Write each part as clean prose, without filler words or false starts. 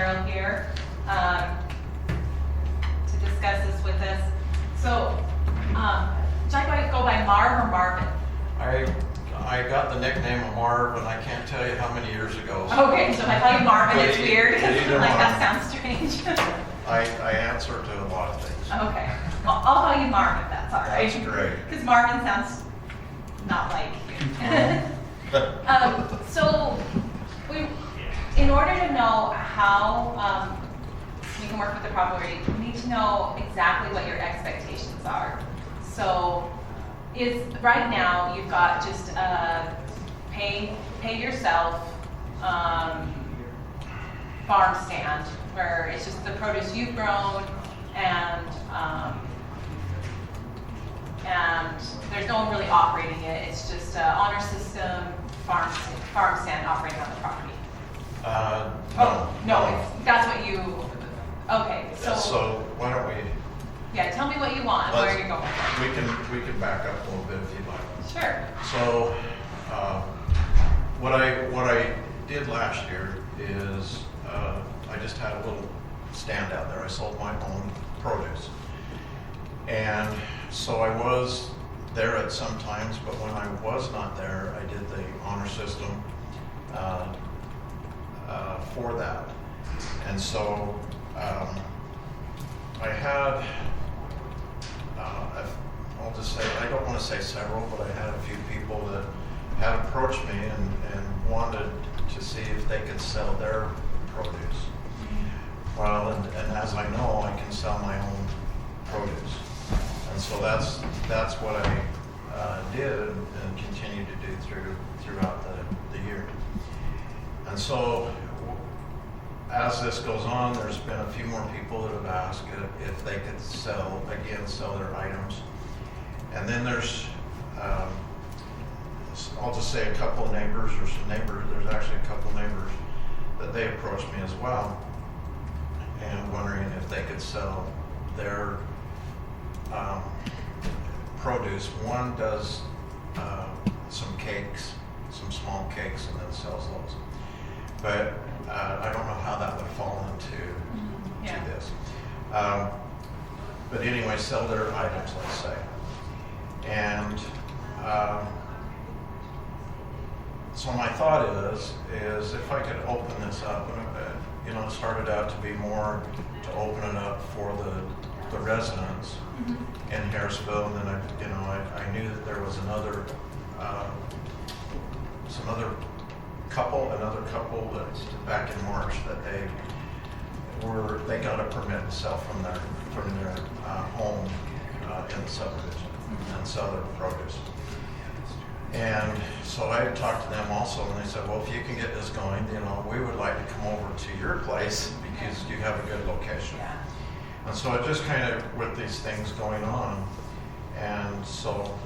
Farrell here to discuss this with us. So, should I go by Marv or Marvin? I got the nickname of Marv, and I can't tell you how many years ago. Okay, so if I call you Marvin, it's weird because either like one. that sounds strange. I answer to a lot of things. Okay, I'll call you Marvin if that's all right. That's great. Because Marvin sounds not like you. So, in order to know how we can work with the property, we need to know exactly what your expectations are. So, right now you've got just a pay yourself farm stand where it's just the produce you've grown and there's no one really operating it. It's just an honor system farm stand operating on the property. That's what you. Okay, So why don't we? Yeah, tell me what you want and where you're going. We can back up a little bit if you'd like. Sure. So what I did last year is I just had a little stand out there. I sold my own produce, and so I was there at some times. But when I was not there, I did the honor system for that, and so I had. I'll just say, I don't want to say several, but I had a few people that had approached me and wanted to see if they could sell their produce. Well, and as I know, I can sell my own produce. And so that's what I did and continue to do throughout the year. And so as this goes on, there's been a few more people that have asked if they could sell their items. And then there's, I'll just say a couple of neighbors, there's actually a couple of neighbors that they approached me as well and wondering if they could sell their produce. One does some cakes, some small cakes, and then sells those. But I don't know how that would fall into this. But anyway, sell their items, let's say. And so my thought is if I could open this up, it started out to be more to open it up for the residents in Harrisville, and then I knew that there was another couple that back in March that they got a permit to sell from their home in the subdivision and sell their produce. And so I talked to them also, and they said, well, if you can get this going, we would like to come over to your place because you have a good location. Yeah. And so it just kind of with these things going on, and so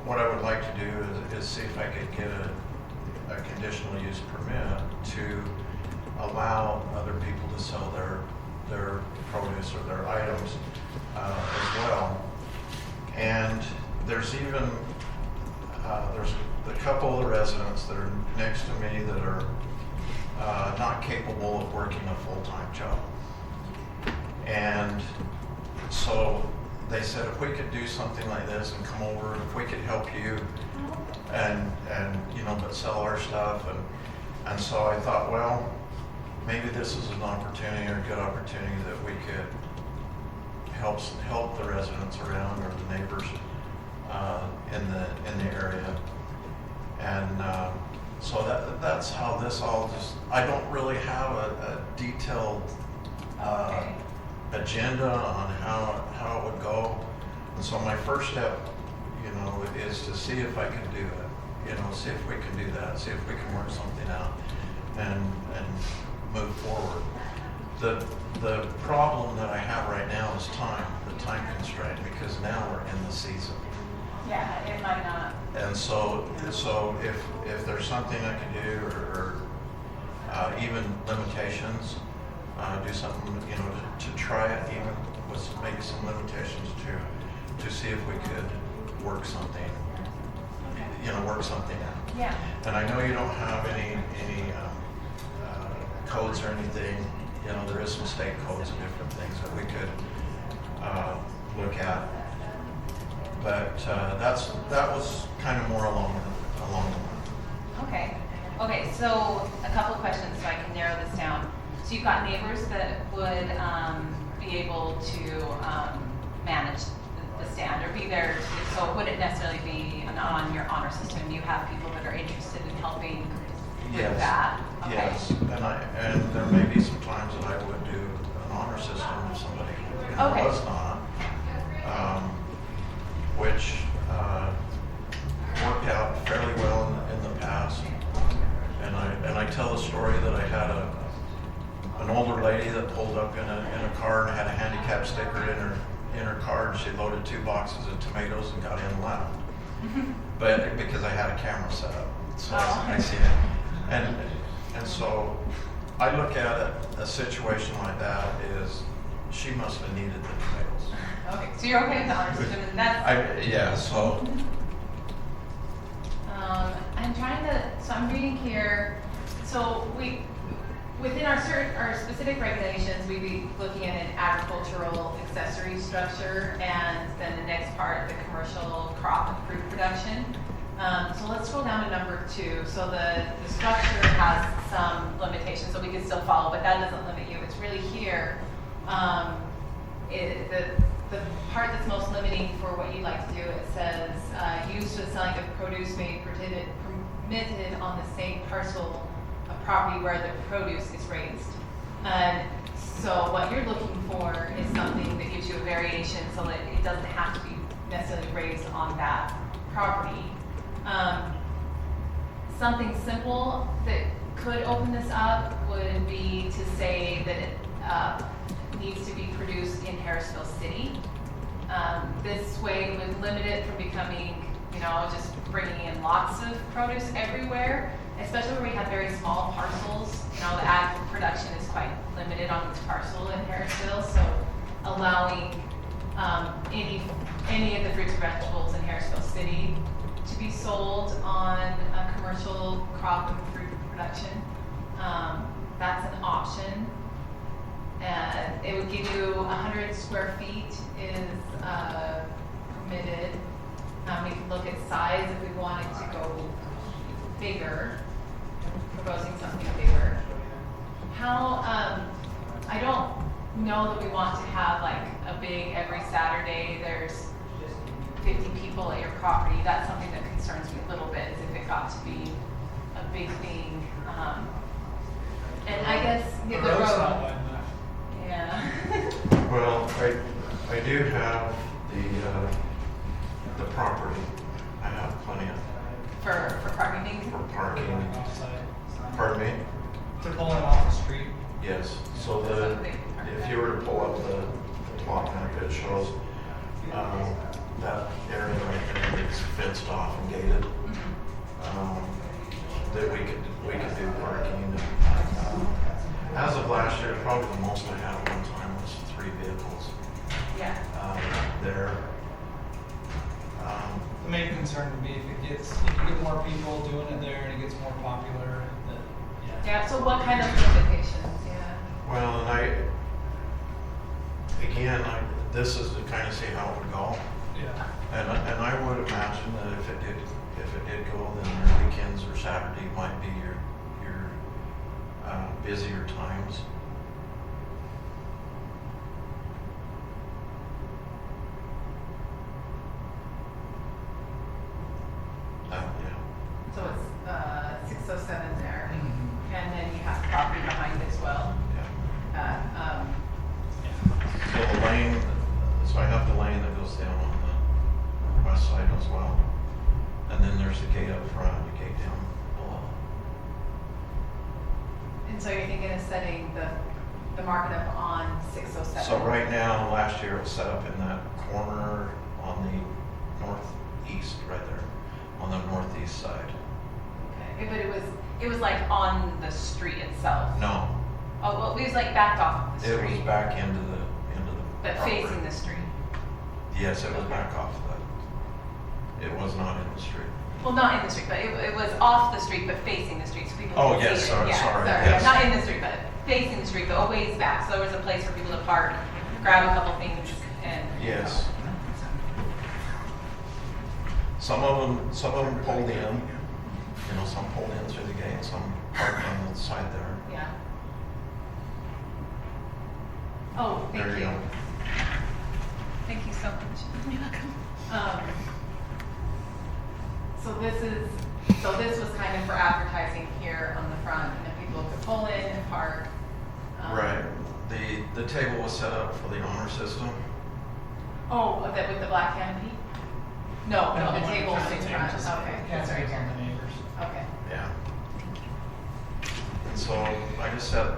what I would like to do is see if I could get a conditional use permit to allow other people to sell their produce or their items as well. And there's even there's a couple of the residents that are next to me that are not capable of working a full-time job. And so they said if we could do something like this and come over, if we could help you and but sell our stuff, and so I thought, well, maybe this is an opportunity or a good opportunity that we could help the residents around or the neighbors in the area. And so that's how this all just. I don't really have a detailed agenda on how it would go. And so my first step, is to see if I can do it. See if we can do that. See if we can work something out and move forward. The problem that I have right now is time, the time constraint, because now we're in the season. Yeah, it might not. And so if there's something I can do or even limitations, do something, to try it even with maybe some limitations to see if we could work something, work something out. Yeah. And I know you don't have any codes or anything. You know, there is some state codes and different things that we could look at. But that was kind of more along the line. Okay. Okay, so a couple of questions so I can narrow this down. So you've got neighbors that would be able to manage the stand or be there, so it wouldn't necessarily be on your honor system. You have people that are interested in helping with that. Okay. Yes, and there may be some times that I would do an honor system if somebody Okay. was not, which worked out fairly well in the past. And I tell the story that I had an older lady that pulled up in a car and had a handicap sticker in her car, and she loaded 2 boxes of tomatoes and got in and left. But because I had a camera set up, so I see it. And so I look at it, a situation like that is she must have needed the tomatoes. Okay, so you're okay with the honor system, and that's. Yeah, so. I'm trying to, so I'm reading here, so within our specific regulations, we'd be looking at an agricultural accessory structure, and then the next part, the commercial crop and fruit production. So let's scroll down to number 2. So the structure has some limitations, so we can still follow, but that doesn't limit you. It's really here, the part that's most limiting for what you'd like to do, it says, used for the selling of produce may be permitted on the same parcel of property where the produce is raised. And so what you're looking for is something that gives you a variation so that it doesn't have to be necessarily raised on that property. Something simple that could open this up would be to say that it needs to be produced in Harrisville City. This way would limit it from becoming, just bringing in lots of produce everywhere, especially where we have very small parcels. The ag production is quite limited on each parcel in Harrisville, so allowing any of the fruits and vegetables in Harrisville City to be sold on a commercial crop and fruit production, that's an option. And it would give you 100 square feet is permitted. We can look at size if we wanted to go bigger, proposing something bigger. I don't know that we want to have like a big, every Saturday there's 50 people at your property. That's something that concerns me a little bit, is if it got to be a big thing. And I guess the road. Road's not wide enough. Yeah. Well, I do have the property. I have plenty of For parking. for parking. Offside. Pardon me? To pull it off the street. Yes. So if you were to pull up the plot map, it shows that area right there is fenced off and gated. That we could do parking. As of last year, probably the most I had at one time was 3 vehicles Yeah. there. The main concern would be if you get more people doing it there and it gets more popular, that, Yeah, so what kind of limitations? Yeah. Well, this is to kind of see how it would go. yeah. And I would imagine that if it did go, then your weekends or Saturday might be your busier times. Yeah. So it's 607 there, Mhm. and then you have property behind as well. Yeah. So the lane, so I have the lane that goes down on the west side as well. And then there's the gate up front, and the gate down below. And so you're thinking of setting the market up on 607. So right now, last year it was set up in that corner on the northeast, right there, on the northeast side. Okay, but it was like on the street itself. No, Oh, well, it was like backed off of the it street. was back into the But property. facing the street. Yes, it was back off the, it was not in the street. well, not in the street, but it was off the street, but facing the street, so people Oh, could yes, see it. sorry, Yeah, sorry, yeah, yes. not in the street, but facing the street, but a ways back, so there was a place for people to park, grab a couple things, and. Yes. Some of them pulled in, some pulled in through the gate, some parked on the side there. Yeah. Oh, thank There you you. go. Thank you so much. You're welcome. So this was kind of for advertising here on the front, and then people could pull in and park. Right. The table was set up for the honor system. Oh, with the black canopy? No, And the one table's county in table, front, just okay, that's right canopies on here. the neighbors. Okay. Yeah. And so I just set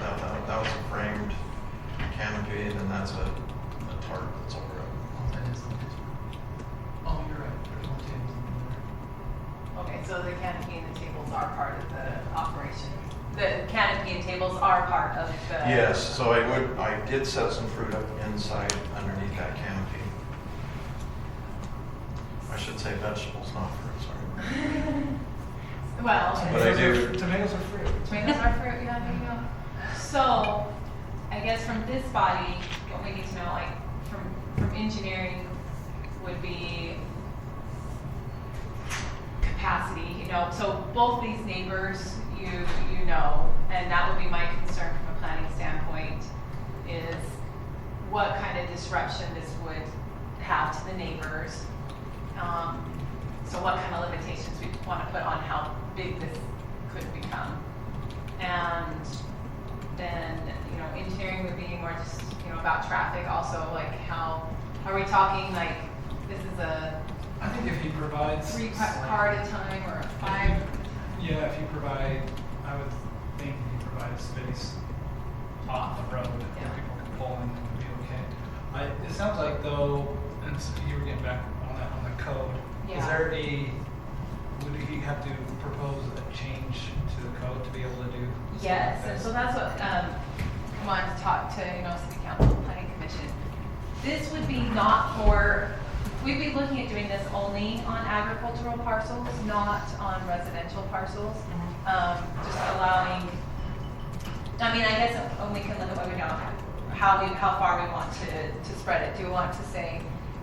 that up. That was a framed canopy, and then that's a tarp that's over it. Oh, you're right, there's no tables in there. Okay, so the canopy and the tables are part of the operation. The canopy and tables are part of the. Yes, so I did set some fruit up inside underneath that canopy. I should say vegetables, not fruit, sorry. Well. But I do. Tomatoes are free. Tomatoes are fruit, yeah, there you go. So, I guess from this body, what we need to know, like, from engineering would be capacity, so both these neighbors, you know, and that would be my concern from a planning standpoint, is what kind of disruption this would have to the neighbors. So what kind of limitations we want to put on how big this could become. And then, engineering would be more just, about traffic also, like how, are we talking like, this is a I think if he provides. 3 car at a time or a 5? Yeah, if you provide, I would think if you provide a space off the road, Yeah. where people can pull in, it would be okay. It sounds like though, and so you were getting back on that, on the code. Yeah. Is there would he have to propose a change to the code to be able to do? Yes, something and like so this? that's what, I wanted to talk to, City Council and Planning Commission. This would be not for, we'd be looking at doing this only on agricultural parcels, not on residential parcels. Just allowing, I guess we can look at what we know, how far we want to spread it. Do we want to say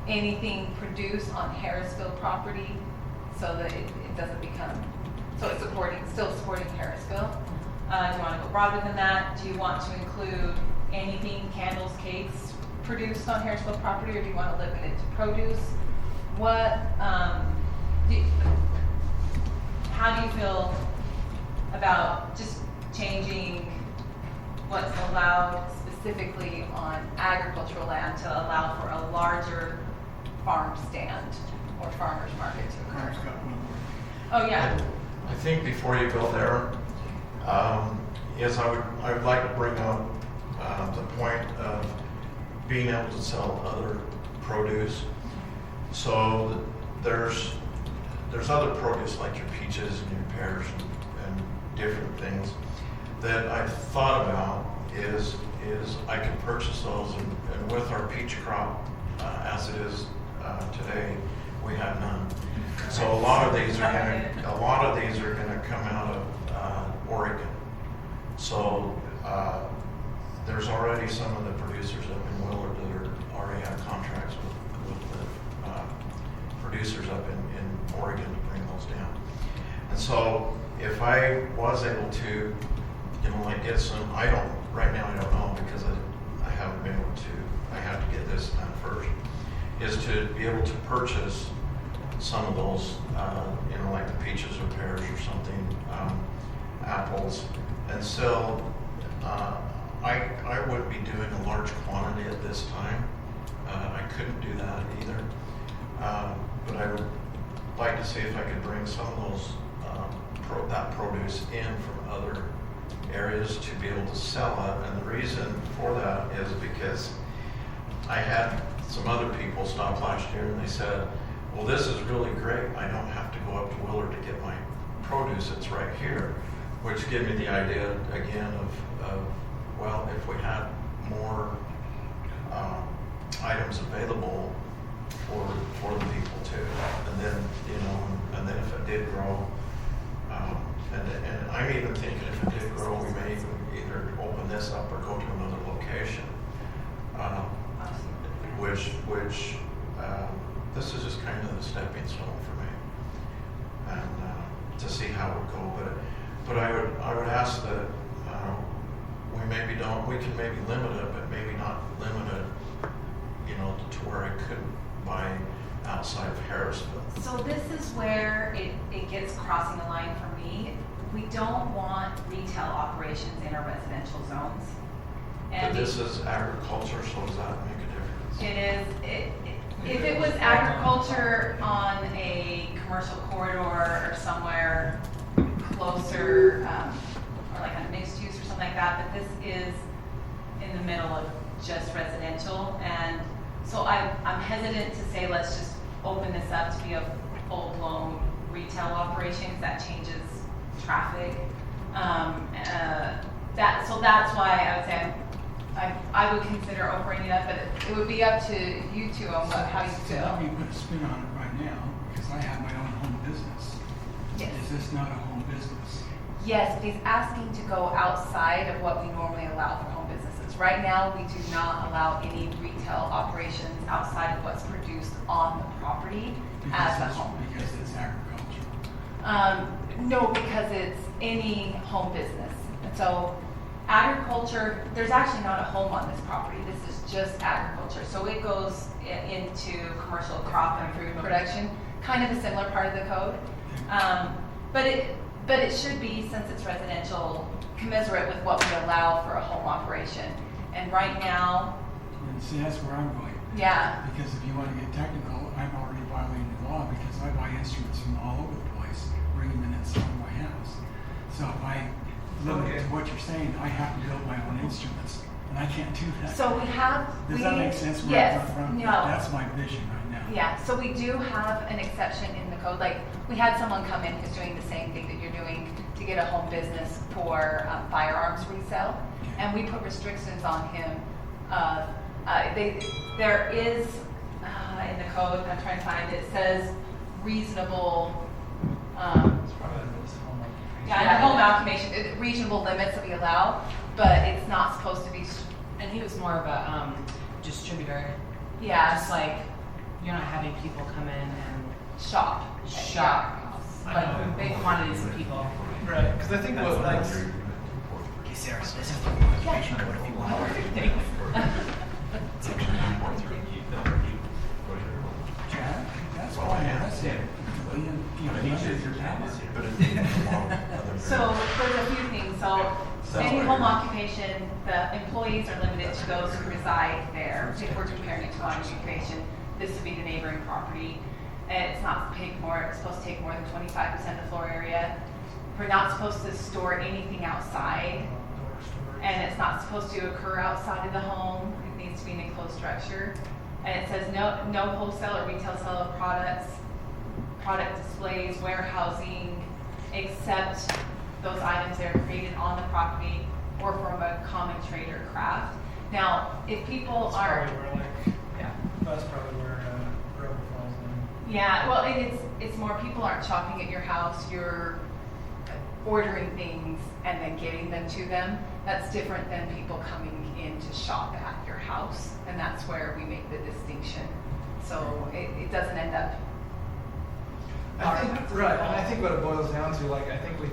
anything produced on Harrisville property so that it doesn't become, so it's still supporting Harrisville? Do you want to go broader than that? Do you want to include anything, candles, cakes, produced on Harrisville property, or do you want to limit it to produce? How do you feel about just changing what's allowed specifically on agricultural land to allow for a larger farm stand or farmer's market to occur? Oh, yeah. I think before you go there, is I would like to bring up the point of being able to sell other produce. So there's other produce like your peaches and your pears and different things that I've thought about is I could purchase those, and with our peach crop as it is today, we have none. So a lot of these are gonna come out of Oregon. So there's already some of the producers up in Willard that already have contracts with the producers up in Oregon to bring those down. And so if I was able to, get some, right now I don't know because I haven't been able to, I have to get this done first, is to be able to purchase some of those, like the peaches or pears or something, apples, and sell. I wouldn't be doing a large quantity at this time. I couldn't do that either. But I would like to see if I could bring some of those, that produce in from other areas to be able to sell it. And the reason for that is because I had some other people stop last year and they said, well, this is really great. I don't have to go up to Willard to get my produce. It's right here, which gave me the idea again of well, if we had more items available for the people too, and then which this is just kind of the stepping stone for me, and to see how it would go. But I would ask that we can maybe limit it, but maybe not limit it, to where I couldn't buy outside of Harrisville. So this is where it gets crossing the line for me. We don't want retail operations in our residential zones. But this is agriculture, so does that make a difference? It is, if it was agriculture on a commercial corridor or somewhere closer, or like a mixed use or something like that, but this is in the middle of just residential. And so I'm hesitant to say, let's just open this up to be a full-blown retail operation, because that changes traffic. So that's why I would say I would consider opening it up, but it would be up to you two on how you So feel. let me put a spin on it right now, because I have my own home business. Yes. Is this not a home business? Yes, but he's asking to go outside of what we normally allow for home businesses. Right now, we do not allow any retail operations outside of what's produced on the property as a home. Because it's agriculture. No, because it's any home business. And so agriculture, there's actually not a home on this property. This is just agriculture. So it goes into commercial crop and fruit production, kind of a similar part of the code. But it should be, since it's residential, commensurate with what we allow for a home operation. And right now, And see, that's where I'm going. yeah, Because if you want to get technical, I'm already violating the law because I buy instruments from all over the place, bring them in and sell them in my house. So if I limit it to what you're saying, I have to build my own instruments, and I can't do that. so we have. Does that make sense? Where Yes, I'm from? no. That's my vision right now. Yeah, so we do have an exception in the code. Like, we had someone come in who's doing the same thing that you're doing to get a home business for firearms resale. And we put restrictions on him. There is, in the code, I'm trying to find it, says reasonable, It's probably this home occupation. yeah, home occupation, reasonable limits that we allow, but it's not supposed to be, And he was more of a distributor. yeah, Just like, you're not having people come in and shop. shop. I Like know. big quantities of people. Right, because I think what like, Okay, Sarah, so this is the occupation code if you want to. Section 9.3. Chad, that's Well, why I am. that's it. Limited your power. But it needs a lot of other So there's a few things. So any home occupation, the employees are limited to those who reside there. If we're comparing it to one occupation, this would be the neighboring property. And it's not supposed to take more than 25% of the floor area. We're not supposed to store anything outside. And it's not supposed to occur outside of the home. It needs to be an enclosed structure. And it says no wholesale or retail sale of products, product displays, warehousing, except those items that are created on the property or from a common trade or craft. Now, if people that's are, probably where like, yeah, that's probably where Grove falls in. yeah, well, it's more people aren't shopping at your house. You're ordering things and then getting them to them. That's different than people coming in to shop at your house, and that's where we make the distinction. So it doesn't end up. I think, right, and I think what it boils down to, like, I think we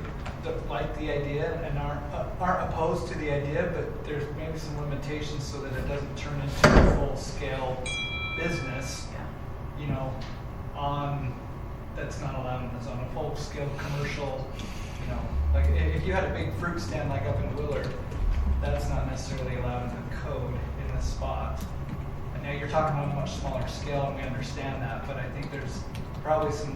like the idea and aren't opposed to the idea, but there's maybe some limitations so that it doesn't turn into a full-scale business, Yeah. That's not allowed in the zone, a full-scale commercial, like if you had a big fruit stand like up in Willard, that's not necessarily allowed in the code in this spot. And now you're talking on a much smaller scale, and we understand that, but I think there's probably some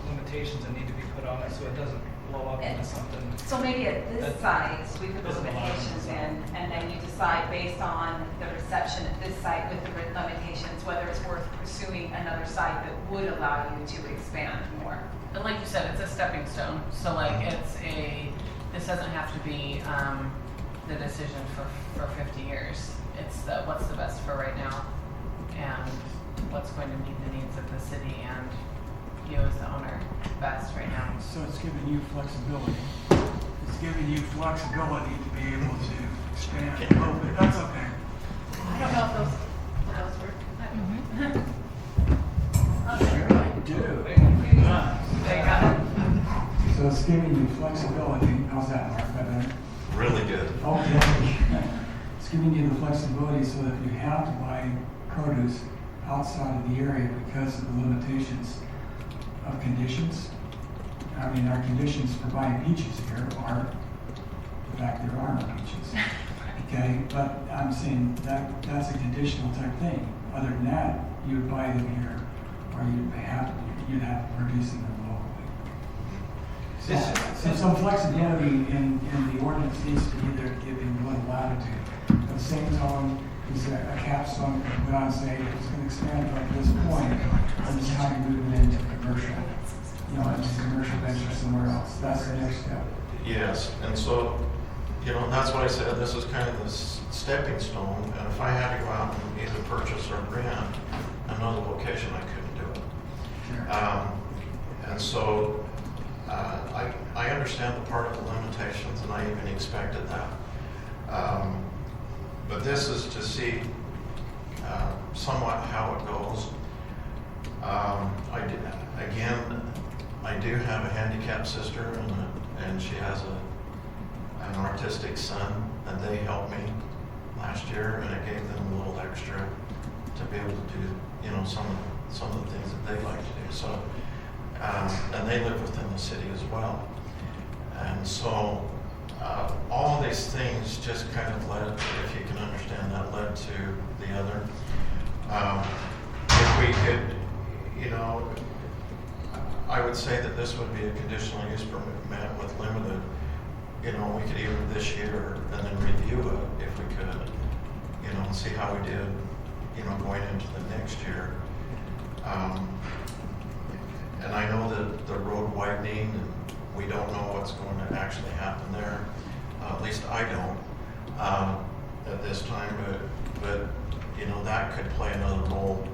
limitations that need to be put on it so it doesn't blow up into something. So maybe at this That size, we put the doesn't allow limitations it. in, and then you decide based on the reception at this site with the limitations, whether it's worth pursuing another site that would allow you to expand more. And like you said, it's a stepping stone. So like this doesn't have to be the decision for 50 years. It's what's the best for right now and what's going to meet the needs of the city and you as the owner best right now. So it's giving you flexibility. It's giving you flexibility to be able to expand a little bit. That's okay. I don't know if those work. giving you flexibility. How's that, Mark? Better? Really good. Okay. It's giving you the flexibility so that if you have to buy produce outside of the area because of the limitations of conditions. I mean, our conditions for buying peaches here are, in fact, there are no peaches. Okay, but I'm saying that that's a conditional type thing. Other than that, you would buy them here, or you'd have producing them locally. So some flexibility in the ordinance needs to be there, giving a little latitude. At the same time, is a capstone that put on say it's going to expand from this point, and it's time to move it into commercial. You know, into commercial venture somewhere else. That's the next step. Yes, and so, you know, that's what I said, this is kind of the stepping stone, and if I had to go out and either purchase or rent another location, I couldn't do it. Sure. And so, I understand the part of the limitations, and I even expected that. But this is to see somewhat how it goes. I do have a handicapped sister, and she has an artistic son, and they helped me last year, and it gave them a little extra to be able to do, you know, some of the things that they like to do. So, and they live within the city as well, and so all of these things just kind of led, if you can understand that, led to the other. If we could, you know, I would say that this would be a conditional use permit with limited, you know, we could even this year and then review it if we could, you know, and see how we did, you know, going into the next year. And I know that the road widening, and we don't know what's going to actually happen there. At least I don't at this time, but you know, that could play another role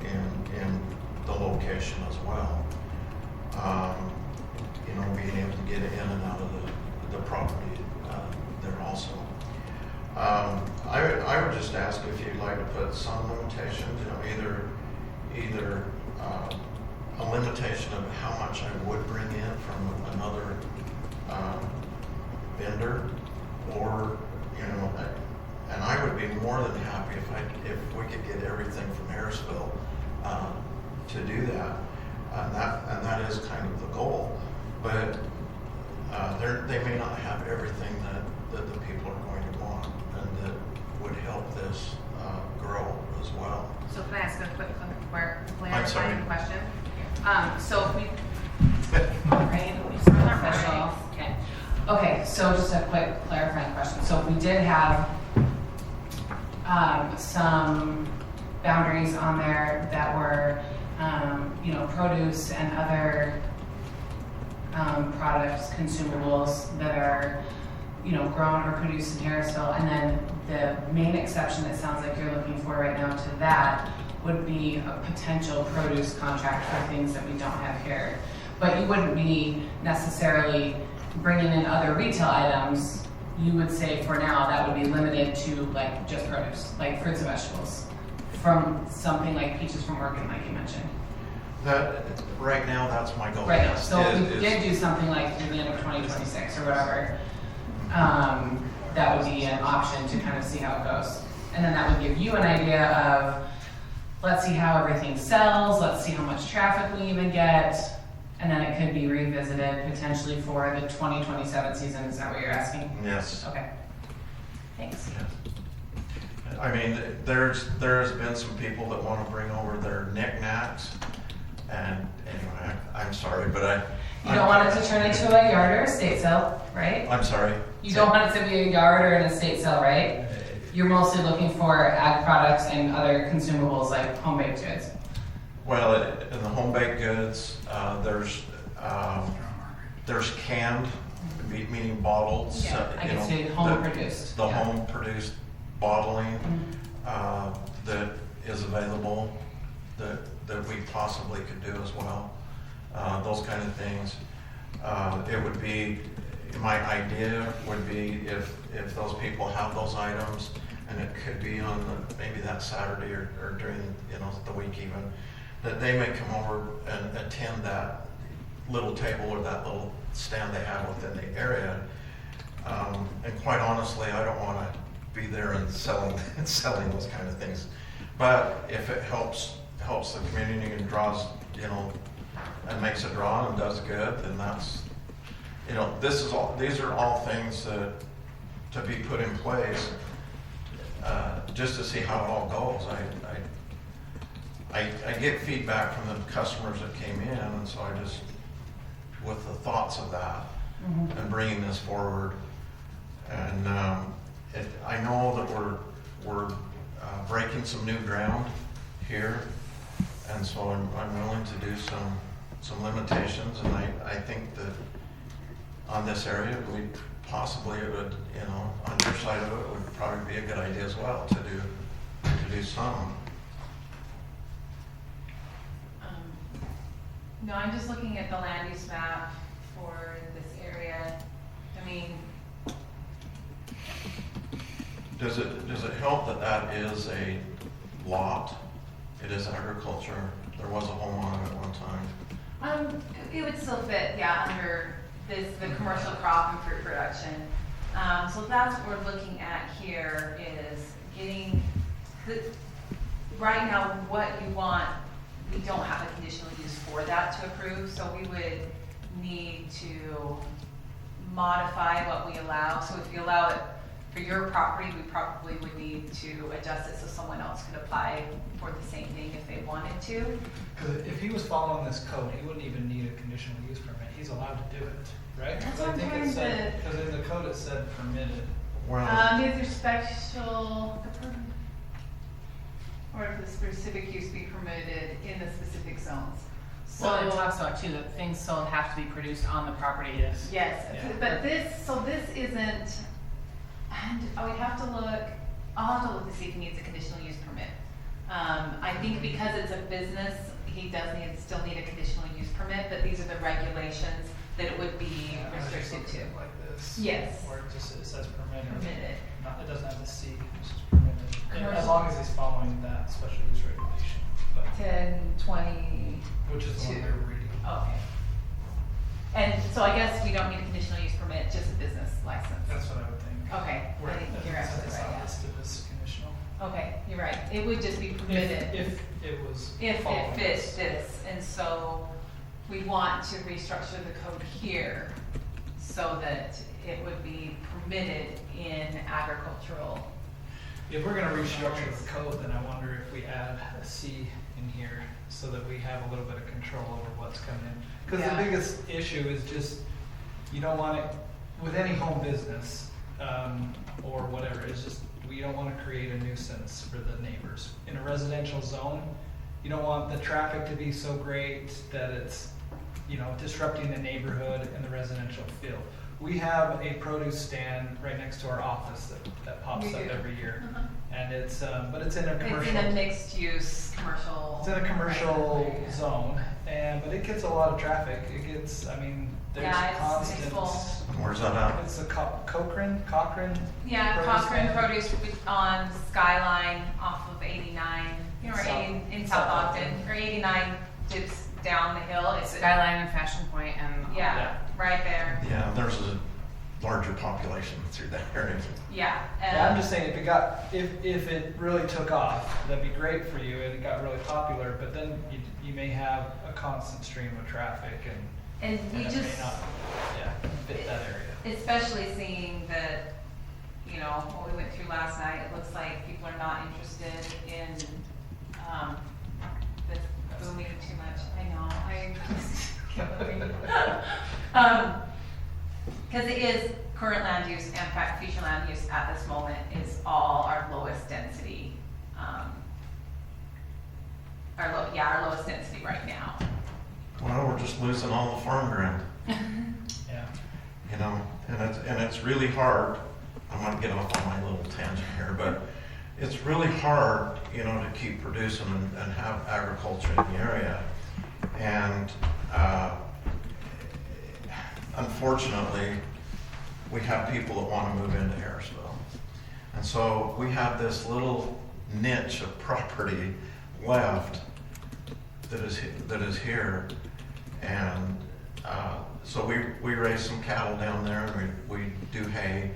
in the location as well. You know, being able to get in and out of the property there also. I would just ask if you'd like to put some limitations, you know, either a limitation of how much I would bring in from another vendor, or, you know, and I would be more than happy if we could get everything from Harrisville to do that. And that is kind of the goal, but they may not have everything that the people are going to want, and that would help this grow as well. So can I ask a quick I'm sorry. clarifying question? So if we, right, we start official. Okay, so just a quick clarifying question. So we did have some boundaries on there that were, you know, produce and other products, consumables that are, you know, grown or produced in Harrisville. And then the main exception it sounds like you're looking for right now to that would be a potential produce contract for things that we don't have here. But you wouldn't be necessarily bringing in other retail items. You would say for now that would be limited to like just produce, like fruits and vegetables, from something like peaches from Oregon, like you mentioned. That right now, that's my goal. Right now. So if we is- did do something like in the end of 2026 or whatever, that would be an option to kind of see how it goes. And then that would give you an idea of, let's see how everything sells, let's see how much traffic we even get, and then it could be revisited potentially for the 2027 season. Is that what you're asking? Yes. Okay. Thanks. Yes. I mean, there's been some people that want to bring over their knickknacks, and anyway, I'm sorry, but You don't want it to turn into a yard or estate sale, right? I'm sorry. You don't want it to be a yard or an estate sale, right? You're mostly looking for ag products and other consumables like home baked goods. Well, in the home baked goods, there's canned, meaning bottles. Yeah, I you can know, see home produced. The Yeah. home produced bottling Mhm. that is available that we possibly could do as well. Those kind of things. It would be, my idea would be if those people have those items, and it could be on maybe that Saturday or during, you know, the week even, that they may come over and attend that, little table or that little stand they have within the area. And quite honestly, I don't want to be there and selling those kind of things. But if it helps the community and draws, and makes a draw and does good, then that's, these are all things that to be put in place just to see how it all goes. I get feedback from the customers that came in, and so I just, with the thoughts of that and bringing this forward, and I know that we're breaking some new ground here, and so I'm willing to do some limitations, and I think that on this area, it would, on your side of it, would probably be a good idea as well to do some. No, I'm just looking at the land use map for this area. I mean, Does it help that is a lot? It is agriculture. There was a home on it at one time. it would still fit, yeah, under the commercial crop and fruit production. So that's what we're looking at here is getting right now what you want. We don't have a conditional use for that to approve, so we would need to modify what we allow. So if you allow it for your property, we probably would need to adjust it so someone else could apply for the same thing if they wanted to. Because if he was following this code, he wouldn't even need a conditional use permit. He's allowed to do it, right? That's 'Cause what I I'm think trying it said, to- because in the code it said permitted. Well, Is there special, or if the specific use be permitted in the specific zones? Well, it talks about too, that things sold have to be produced on the property. Yes, Yeah. but this isn't, and I would have to look, I'll have to look to see if he needs a conditional use permit. I think because it's a business, he does still need a conditional use permit, but these are the regulations that it would be Yeah, I was just restricted looking to. like this. Yes. Where it says permitted. Permitted. Not, it doesn't have the C, it's just permitted. And as Commercial. long as he's following that special use regulation, but, 10/20, which is the one they're reading. okay. And so I guess we don't need a conditional use permit, just a business license. That's what I would think. Okay, Where I think you're it's absolutely right, not yeah. listed as conditional. Okay, you're right, it would just be permitted. If it was If following it fits this, and so we want to restructure the code here so that it would be permitted in agricultural. If we're gonna restructure the code, then I wonder if we add a C in here so that we have a little bit of control over what's coming in. Because Yeah. the biggest issue is just, you don't want it, with any home business, or whatever, it's just, we don't wanna create a nuisance for the neighbors. In a residential zone, you don't want the traffic to be so great that it's, disrupting the neighborhood and the residential field. We have a produce stand right next to our office that pops We up do. every year. Uh-huh. And it's, but it's in a It's commercial. in a mixed use commercial. It's in a commercial area. zone, but it gets a lot of traffic. There's Yeah, it's constant. full. where's that at? It's a Cochrane. Yeah, produce Cochrane stand. Produce on Skyline off of 89, or South- 80 in South South Ogden, or 89 dips down the hill. It's Skyline and Fashion Point and. Yeah, right there. Yeah, there's a larger population through that area. Yeah. Yeah, I'm just saying, if it really took off, that'd be great for you, and it got really popular, but then you may have a constant stream of traffic And we and it just, may not, fit that area. especially seeing that, what we went through last night, it looks like people are not interested in, this booming too much. I know, I just can't believe. Because it is current land use and future land use at this moment is all our lowest density, our lowest density right now. Well, we're just losing all the farm ground, Yeah. and it's really hard. I'm gonna get off on my little tangent here, but it's really hard, to keep producing and have agriculture in the area. And unfortunately, we have people that want to move into Harrisville. And so we have this little niche of property left that is here. And so we raise some cattle down there, and we do hay,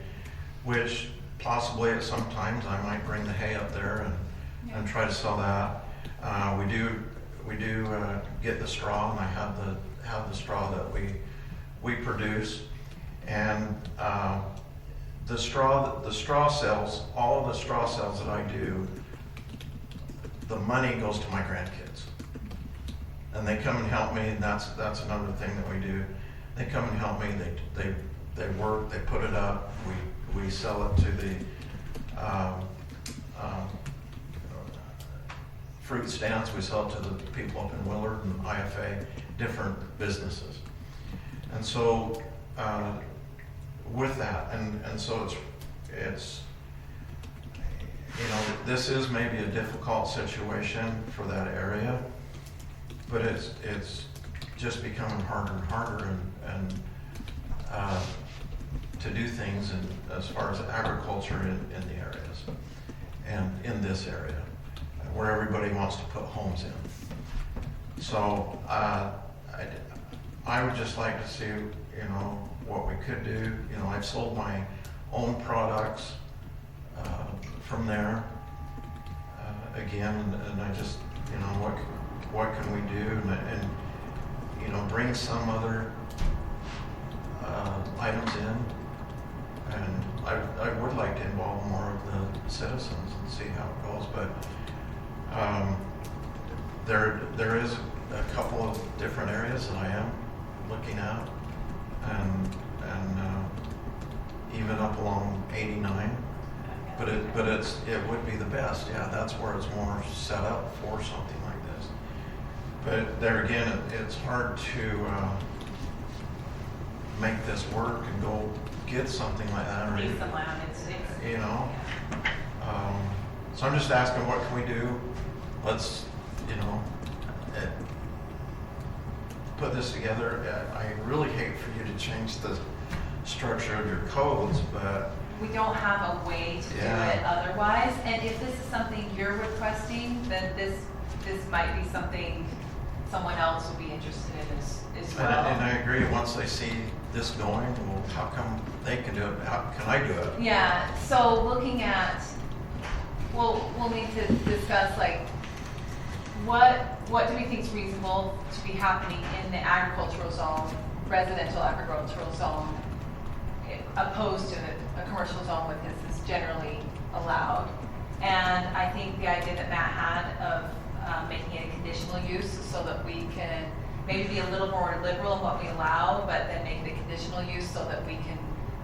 which possibly at some times I might bring the hay up there and try to sell that. We do get the straw, and I have the straw that we produce, and the straw sales, all of the straw sales that I do, the money goes to my grandkids, and they come and help me, and that's another thing that we do. They come and help me. They work. They put it up. We sell it to the fruit stands. We sell it to the people up in Willard and IFA, different businesses. And so with that, and so it's this is maybe a difficult situation for that area, but it's just becoming harder and harder and to do things as far as agriculture in the areas and in this area where everybody wants to put homes in. So I would just like to see what we could do. I've sold my own products from there again, and I just what can we do and bring some other items in, and I would like to involve more of the citizens and see how it goes, but there is a couple of different areas that I am looking at, and even up along 89, but it would be the best. Yeah, that's where it's more set up for something like this. But there again, it's hard to make this work and go get something like that. Lease the land. It's So I'm just asking, what can we do? Let's put this together. I really hate for you to change the structure of your codes, but we don't have a way to do it otherwise. And if this is something you're requesting, then this might be something someone else will be interested in as well. And I agree. Once they see this going, well, how come they can do it? How can I do it? Yeah. So looking at, we'll need to discuss what do we think is reasonable to be happening in the agricultural zone, residential agricultural zone, opposed to a commercial zone with this is generally allowed. And I think the idea that Matt had of making it a conditional use so that we can maybe be a little more liberal in what we allow, but then make it a conditional use so that we can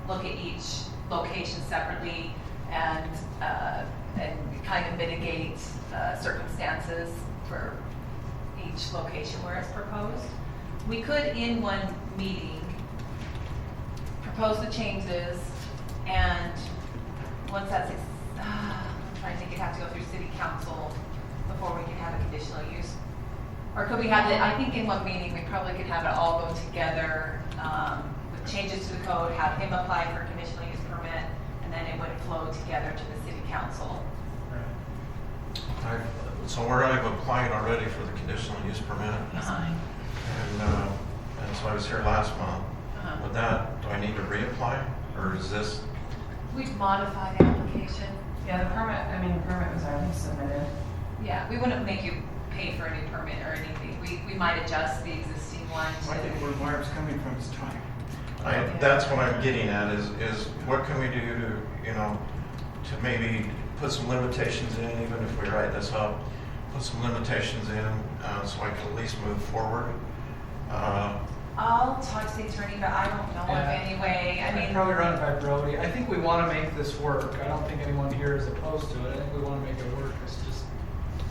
look at each location separately and kind of mitigate circumstances for each location where it's proposed. We could, in one meeting, propose the changes, and once that's, I'm trying to think, it'd have to go through city council before we can have a conditional use. Or could we have it, I think in one meeting, we probably could have it all go together with changes to the code, have him apply for a conditional use permit, and then it would flow together to the city council. So where I've applied already for the conditional use permit, and so I was here last month. With that, do I need to reapply, or is this? We'd modify the application. Yeah, the permit was already submitted. Yeah, we wouldn't make you pay for a new permit or anything. We might adjust the existing one I think where Barb's coming from is time. That's what I'm getting at is what can we do to maybe put some limitations in, even if we write this up, put some limitations in so I can at least move forward. I'll talk to the attorney, but I don't know of any way. I mean, probably run it by Brody. I think we want to make this work. I don't think anyone here is opposed to it. I think we want to make it work. It's just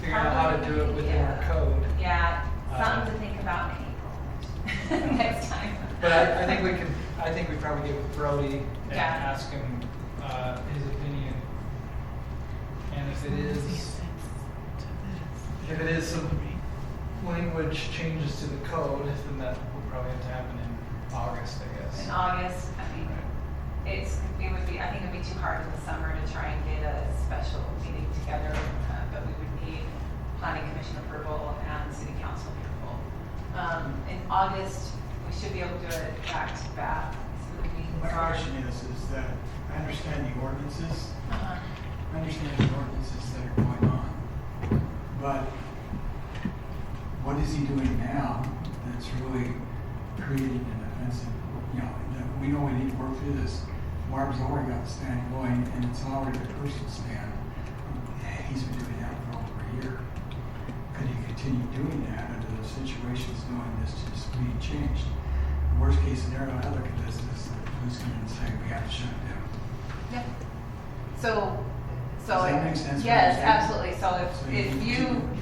figuring out how to do it within our code. Yeah, something to think about maybe next time. But I think we can. I think we probably get with Brody and ask him his opinion. And if it is some language changes to the code, then that will probably have to happen in August, I guess. In August, I mean, I think it would be too hard in the summer to try and get a special meeting together, but we would need planning commission approval and city council approval. In August, we should be able understand the ordinances that are going on, but what is he doing now that's really creating an offensive, you know, we know we need to work through this. Marv's already got the stand going, and it's already a personal stand. He's been doing that for over a year. Could he continue doing that under those situations, knowing this is being changed? The worst case scenario I look at this is that who's going to say we have to shut it down? Yeah. So. Does that make sense? Yes, absolutely. So So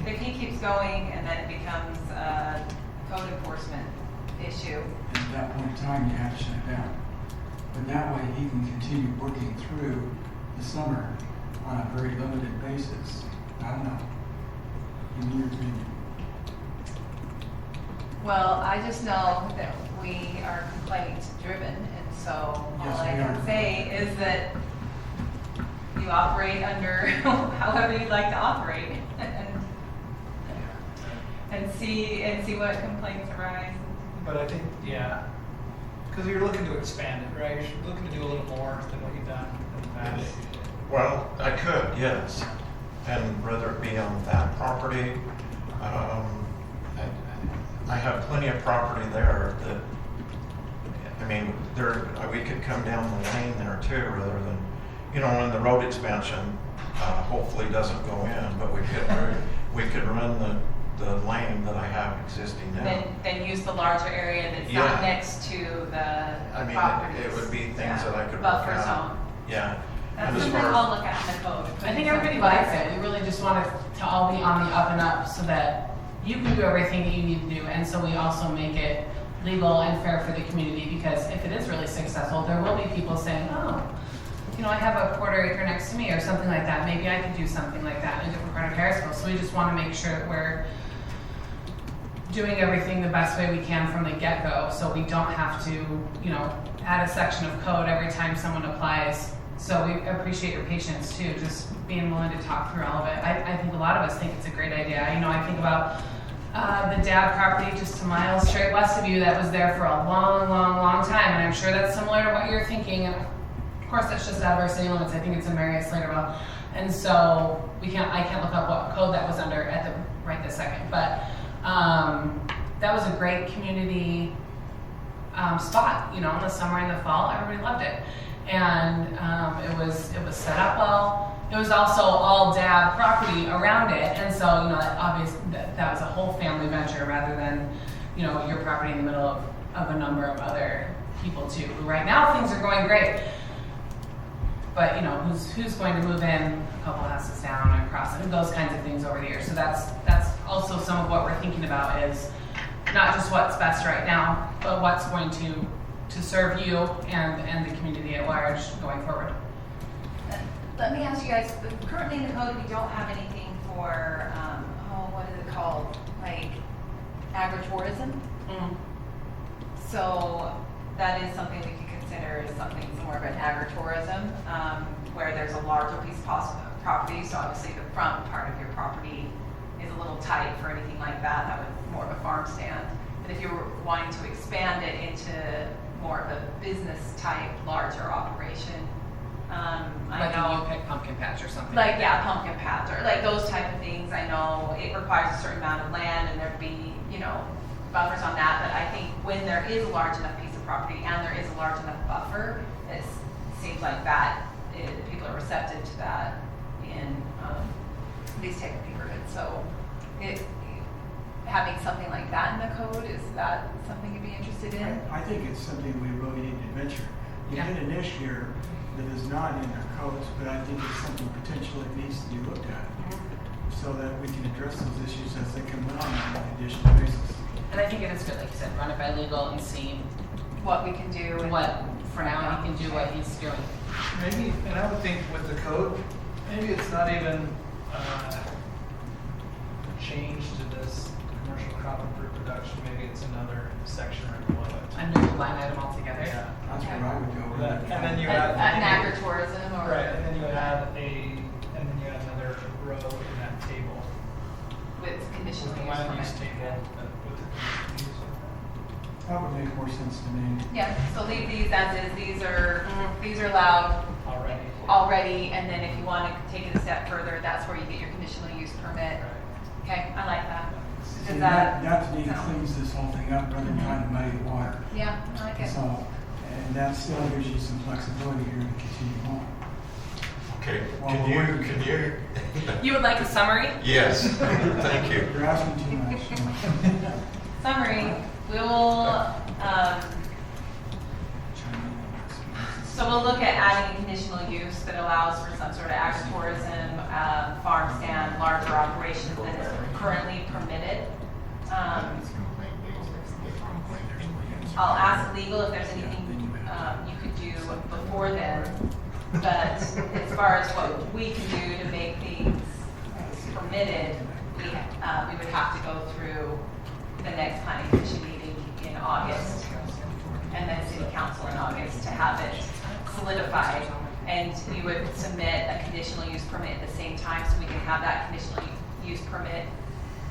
if he keeps going and then it becomes a code enforcement issue. And at that point in time, you have to shut it down. But that way, he can continue working through the summer on a very limited basis. I don't know. In your opinion. Well, I just know that we are complaint driven, and so all Yes, I we can are. say is that you operate under however you'd like to operate, and see what complaints arise. But I think, yeah, because you're looking to expand it, right? You're looking to do a little more than what you've done in the past. Well, I could, yes, and whether it be on that property, I have plenty of property there that, I mean, we could come down the lane there too, rather than, you know, when the road expansion hopefully doesn't go in, but we could run the lane that I have existing now. Then use the larger area that's Yeah. not next to the I mean, properties. it would be things Yeah. that I could work Buffer out. zone. Yeah. That's And as something far as- I'll look at in the code. I think everybody likes it. We really just want it to all be on the up and up so that you can do everything that you need to do. And so we also make it legal and fair for the community, because if it is really successful, there will be people saying, oh, you know, I have a quarter acre next to me or something like that. Maybe I could do something like that in a different part of Harrisville. So we just want to make sure that we're doing everything the best way we can from the get-go, so we don't have to, you know, add a section of code every time someone applies. So we appreciate your patience too, just being willing to talk through all of it. I think a lot of us think it's a great idea. You know, I think about the dad property just 2 miles straight west of you that was there for a long, long, long time, and I'm sure that's similar to what you're thinking. And of course, that's just out of our city limits. I think it's in Marietta Slaterville, and so I can't look up what code that was under at the right this second, but. That was a great community spot, you know, in the summer and the fall. Everybody loved it, and it was set up well. It was also all dad property around it, and so you know, that was a whole family venture rather than, you know, your property in the middle of a number of other people too. Right now things are going great, but you know, who's going to move in a couple houses down and across it, and those kinds of things over the years. So that's also some of what we're thinking about, is not just what's best right now, but what's going to serve you and the community at large going forward. Let me ask you guys, currently in the code, we don't have anything for, what is it called? Like agritourism? So that is something we can consider as something more of an agritourism, where there's a larger piece of property. So obviously the front part of your property is a little tight for anything like that. That would more of a farm stand. But if you were wanting to expand it into more of a business type, larger operation, I Like know. you pick pumpkin patch or something. Like, yeah, pumpkin patch, or like those type of things. I know it requires a certain amount of land, and there'd be, you know, buffers on that. But I think when there is a large enough piece of property and there is a large enough buffer, it seems like people are receptive to that in these type of neighborhoods. So having something like that in the code, is that something you'd be interested in? I think it's something we really need to venture. You Yeah. did an issue here that is not in our codes, but I think it's something potentially that needs to be looked at so that we can address those issues as they come on an additional basis. And I think it is good, like you said, run it by legal and see What we can do. and- what, for now, he can do what he's doing. Maybe, and I would think with the code, maybe it's not even change to this commercial crop and fruit production. Maybe it's another section right below it. A new line item altogether. Yeah. That's where I would go with That- it. and then you An add agritourism or. right, and then you add another row in that table With conditional with the use land use permit. table with the conditional use. That would make more sense to me. Yeah, so leave these as is. These are allowed Already. already, and then if you want to take it a step further, that's where you get your conditional use permit. Okay, I like that. See, Does that that to me sound- cleans this whole thing up rather than trying to muddy the water. Yeah, I like it. So, and that still gives you some flexibility here to continue on. Okay, Well, can we're- you? You would like a summary? Yes, thank you. You're asking too much. Summary, we will, so we'll look at adding a conditional use that allows for some sort of agritourism, farm stand, larger operations than is currently permitted. I'll ask legal if there's anything you could do before then, but as far as what we can do to make things permitted, we would have to go through the next planning commission meeting in August, and then city council in August to have it solidified. And you would submit a conditional use permit at the same time, so we can have that conditional use permit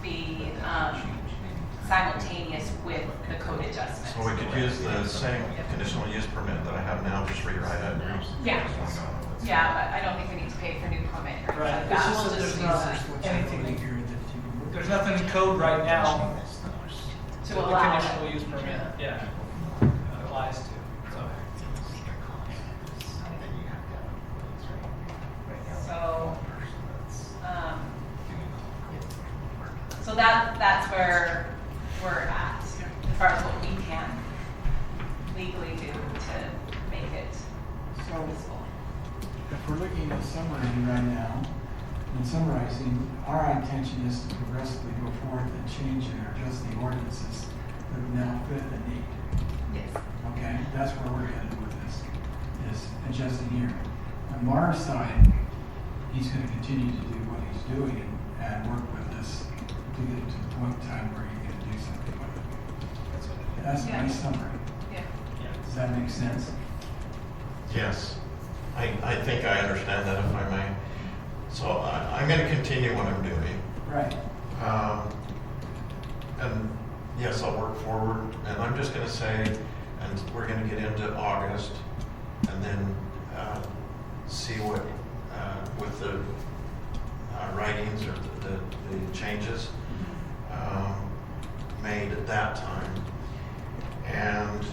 be simultaneous with the code adjustment. So we could use the same conditional use permit that I have now, just rewrite it. Yeah. Yeah, but I don't think we need to pay for new permit or anything Right, like it's that. just We'll that just there's use not that anything, there's nothing in code right now to that allow the it. conditional use permit, yeah, applies to, so. So, so that's where we're at, as far as what we can legally do to make it So, useful. if we're looking at summarizing right now, and summarizing, our intention is to progressively go forward and change and adjust the ordinances that would now fit the need. Yes. Okay, that's where we're headed with this, is adjusting here. On Marv's side, he's gonna continue to do what he's doing and work with this to get it to the point in time where he can do something with it. That's Yeah. my summary. Yeah. Does that make sense? Yes, I think I understand that, if I may. So I'm going to continue what I'm doing. Right. And yes, I'll work forward, and I'm just going to say, and we're going to get into August, and then see what, with the writings or the changes made at that time. And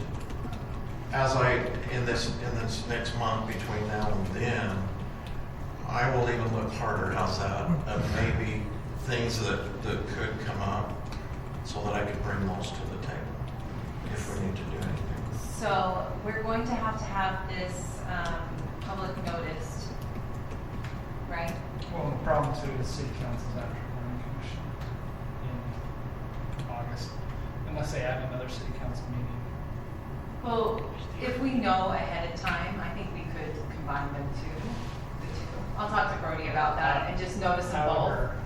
as in this next month between now and then, I will even look harder, how's that, at maybe things that could come up so that I could bring those to the table if we need to do anything. So we're going to have this public noticed, right? Well, the problem too is city council's after planning commission in August, unless they add another city council meeting. Well, if we know ahead of time, I think we could combine them the two. I'll talk to Brody about that and just notice them both. However,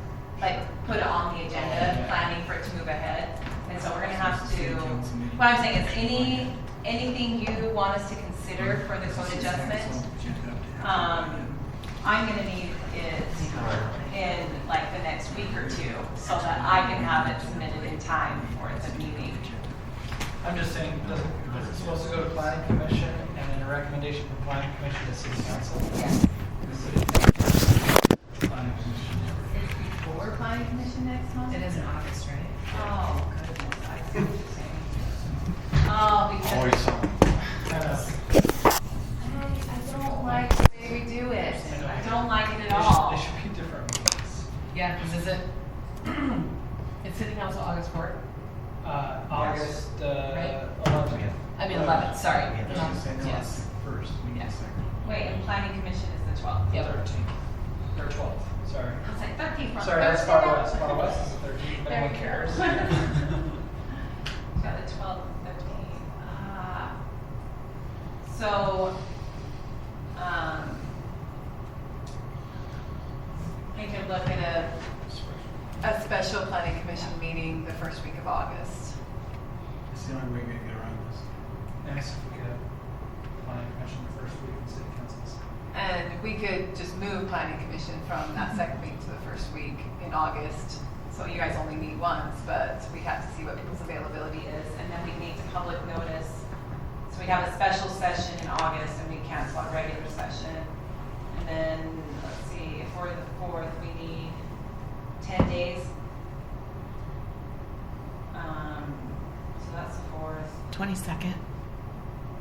Like, put it on the agenda, Yeah. planning for it to move ahead. And so we're gonna have to, what I'm saying is anything you want us to consider for the code adjustment, I'm gonna need it in like the next week or two so that I can have it submitted in time for the meeting. I'm just saying, is it supposed to go to planning commission and then a recommendation from planning commission to city council? Yes. The city- Planning commission. It's before planning commission next month? It is in August, right? Oh, goodness, I see what you're saying. Oh, because Always something. I don't like the way we do it. I don't like it at all. They should be different meetings. Yeah, because is it, it's city council August 4th? August, Right. 11th. I mean 11th, sorry. Yes. First, we need a Yes. second. Wait, and planning commission is the 12th. Yep. 13th, or 12th, sorry. I was like 13th. Sorry, that's far west. Far west is the 13th, but no one cares. Got the 12th, 13th. So, we could look at a special planning commission meeting the first week of August. It's the only way we're gonna get around this. Nice if we could have planning commission the first week and city councils. And we could just move planning commission from that second week to the first week in August. So you guys only meet once, but we have to see what people's availability is, and then we need to public notice. So we have a special session in August, and we cancel our regular session. And then, let's see, if we're the 4th, we need 10 days. So that's the 4th. 22nd.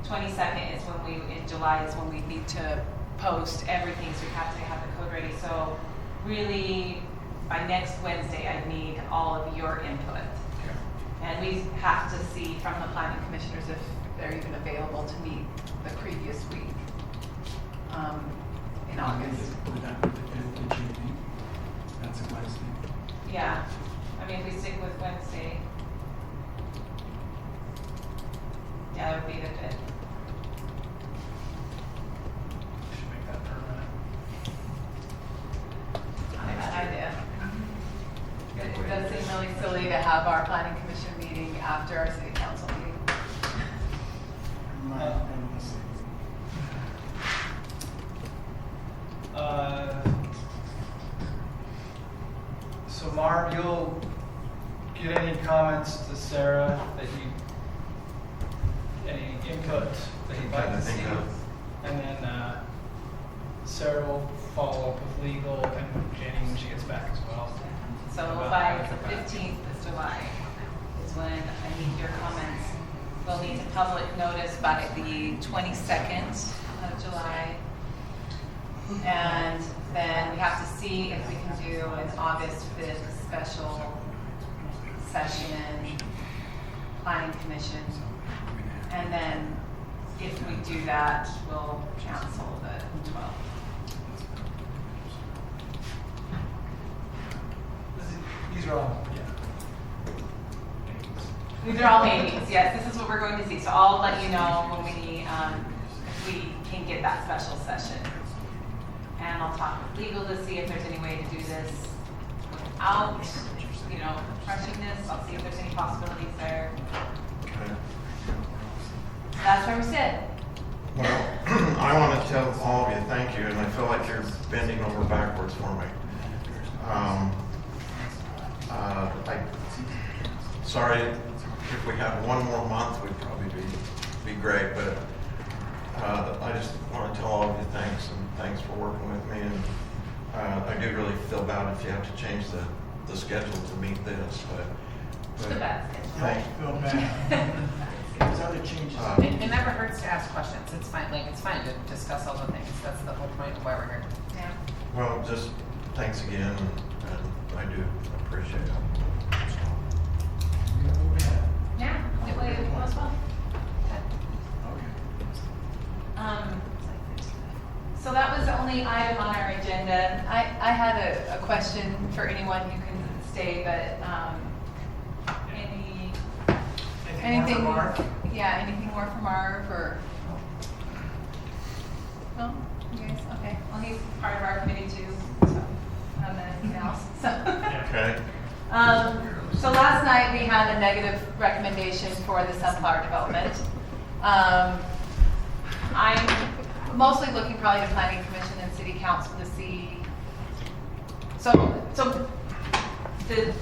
22nd is when in July is when we need to post everything, so we have to have the code ready. So really, by next Wednesday, I need all of your input. And we have to see from the planning commissioners if they're even available to meet the previous week in August. Would that be the 5th of June? That's a Wednesday. Yeah, I mean, if we stick with Wednesday, yeah, that would be the 5th. Should make that permanent. Not a bad idea. It does seem really silly to have our planning commission meeting after our city council meeting. So Marv, you'll get any comments to Sarah that any input that you'd like to see. And then Sarah will follow up with legal and Jenny when she gets back as well. So by the 15th of July is when I need your comments. We'll need to public notice by the 22nd of July. And then we have to see if we can do an August 5th special session, planning commission. And then if we do that, we'll cancel the 12th. These are all, These are all meetings, yes, this is what we're going to see, so I'll let you know when if we can get that special session. And I'll talk with legal to see if there's any way to do this without, crushing this. I'll see if there's any possibilities there. Okay. That's where we sit. Well, I want to tell all of you thank you, and I feel like you're bending over backwards for me. Sorry, if we had one more month, we'd probably be great, but I just want to tell all of you thanks, and thanks for working with me, and I do really feel bad if you have to change the schedule to meet this, but The bad thank Feel bad. There's other changes. It never hurts to ask questions. It's fine. It's fine to discuss all the things. That's the whole point of why we're here. Yeah. Well, just thanks again, and I do appreciate it. Yeah, it was well. So that was the only item on our agenda. I had a question for anyone who can stay, but anything more for Marv? Yeah, anything more from Marv or? No, you guys, okay. Well, he's part of our committee too, so I don't know anything else. So. Okay. So last night we had a negative recommendation for the sunflower development. I'm mostly looking probably to planning commission and city council to see. So the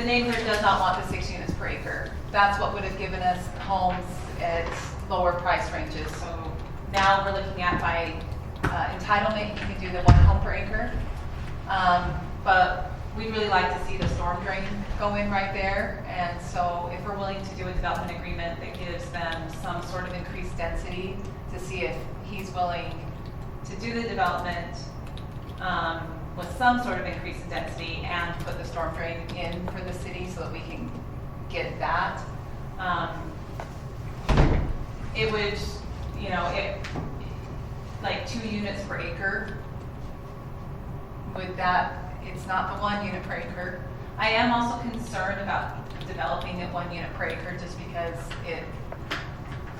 neighborhood does not want the 6 units per acre. That's what would have given us homes at lower price ranges. So now we're looking at by entitlement, you can do the 1 home per acre. But we'd really like to see the storm drain go in right there. And so if we're willing to do a development agreement that gives them some sort of increased density to see if he's willing to do the development with some sort of increase in density and put the storm drain in for the city so that we can get that. It would, like 2 units per acre. Would that, it's not the 1 unit per acre. I am also concerned about developing at 1 unit per acre just because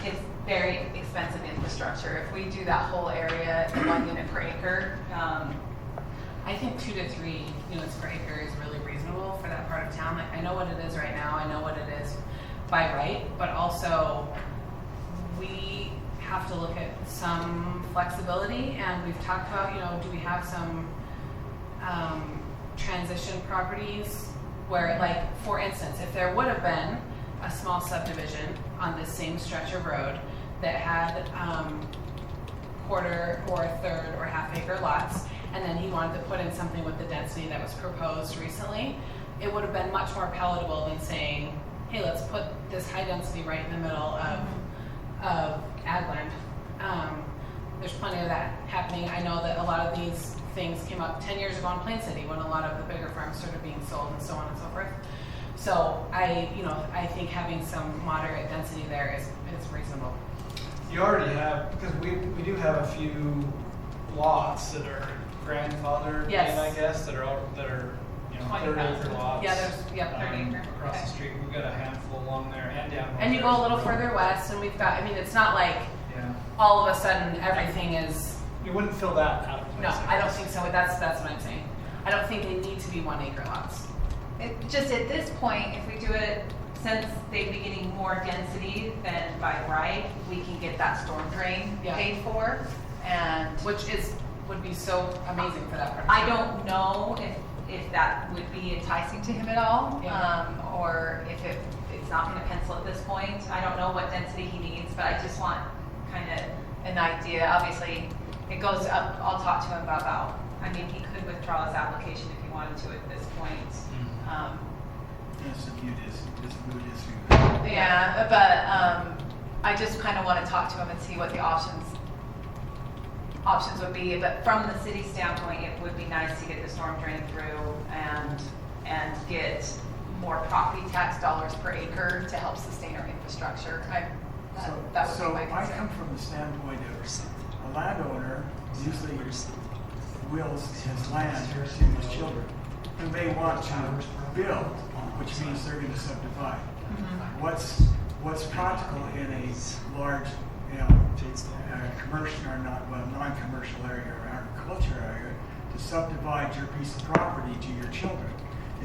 it's very expensive infrastructure. If we do that whole area at 1 unit per acre, I think 2 to 3 units per acre is really reasonable for that part of town. Like, I know what it is right now. I know what it is by right, but also we have to look at some flexibility. And we've talked about, do we have some transition properties where, like, for instance, if there would have been a small subdivision on this same stretch of road that had quarter or a third or half acre lots, and then he wanted to put in something with the density that was proposed recently, it would have been much more palatable than saying, hey, let's put this high density right in the middle of ag land. There's plenty of that happening. I know that a lot of these things came up 10 years ago in Plain City when a lot of the bigger farms started being sold and so on and so forth. So I think having some moderate density there is reasonable. You already have, because we do have a few lots that are grandfathered, Yes. in, I guess, that are 20,000. 30 acre lots. Yeah, there's 30 acre. Across Okay. the street, we've got a handful along there and down. And you go a little further west, and we've got. I mean, it's not like Yeah. all of a sudden everything is. You wouldn't fill that out of place. No, I don't think so. That's what I'm saying. I don't think they need to be 1 acre lots. Just at this point, if we do it, since they'd be getting more density than by right, we can get that storm drain Yeah. paid for. And Which would be so amazing for that person. I don't know if that would be enticing to him at all, Yeah. or if it's not gonna pencil at this point. I don't know what density he needs, but I just want kind of an idea. Obviously, it goes up, I'll talk to him about, I mean, he could withdraw his application if he wanted to at this point. It's a mood issue. Yeah, but I just kind of want to talk to him and see what the options would be. But from the city standpoint, it would be nice to get the storm drain through and get more property tax dollars per acre to help sustain our infrastructure. That would be my I concern. come from the standpoint of a landowner usually wills his land to his children, who may want to build, which means they're going to subdivide. What's practical in a large, commercial or non-commercial area or agriculture area to subdivide your piece of property to your children?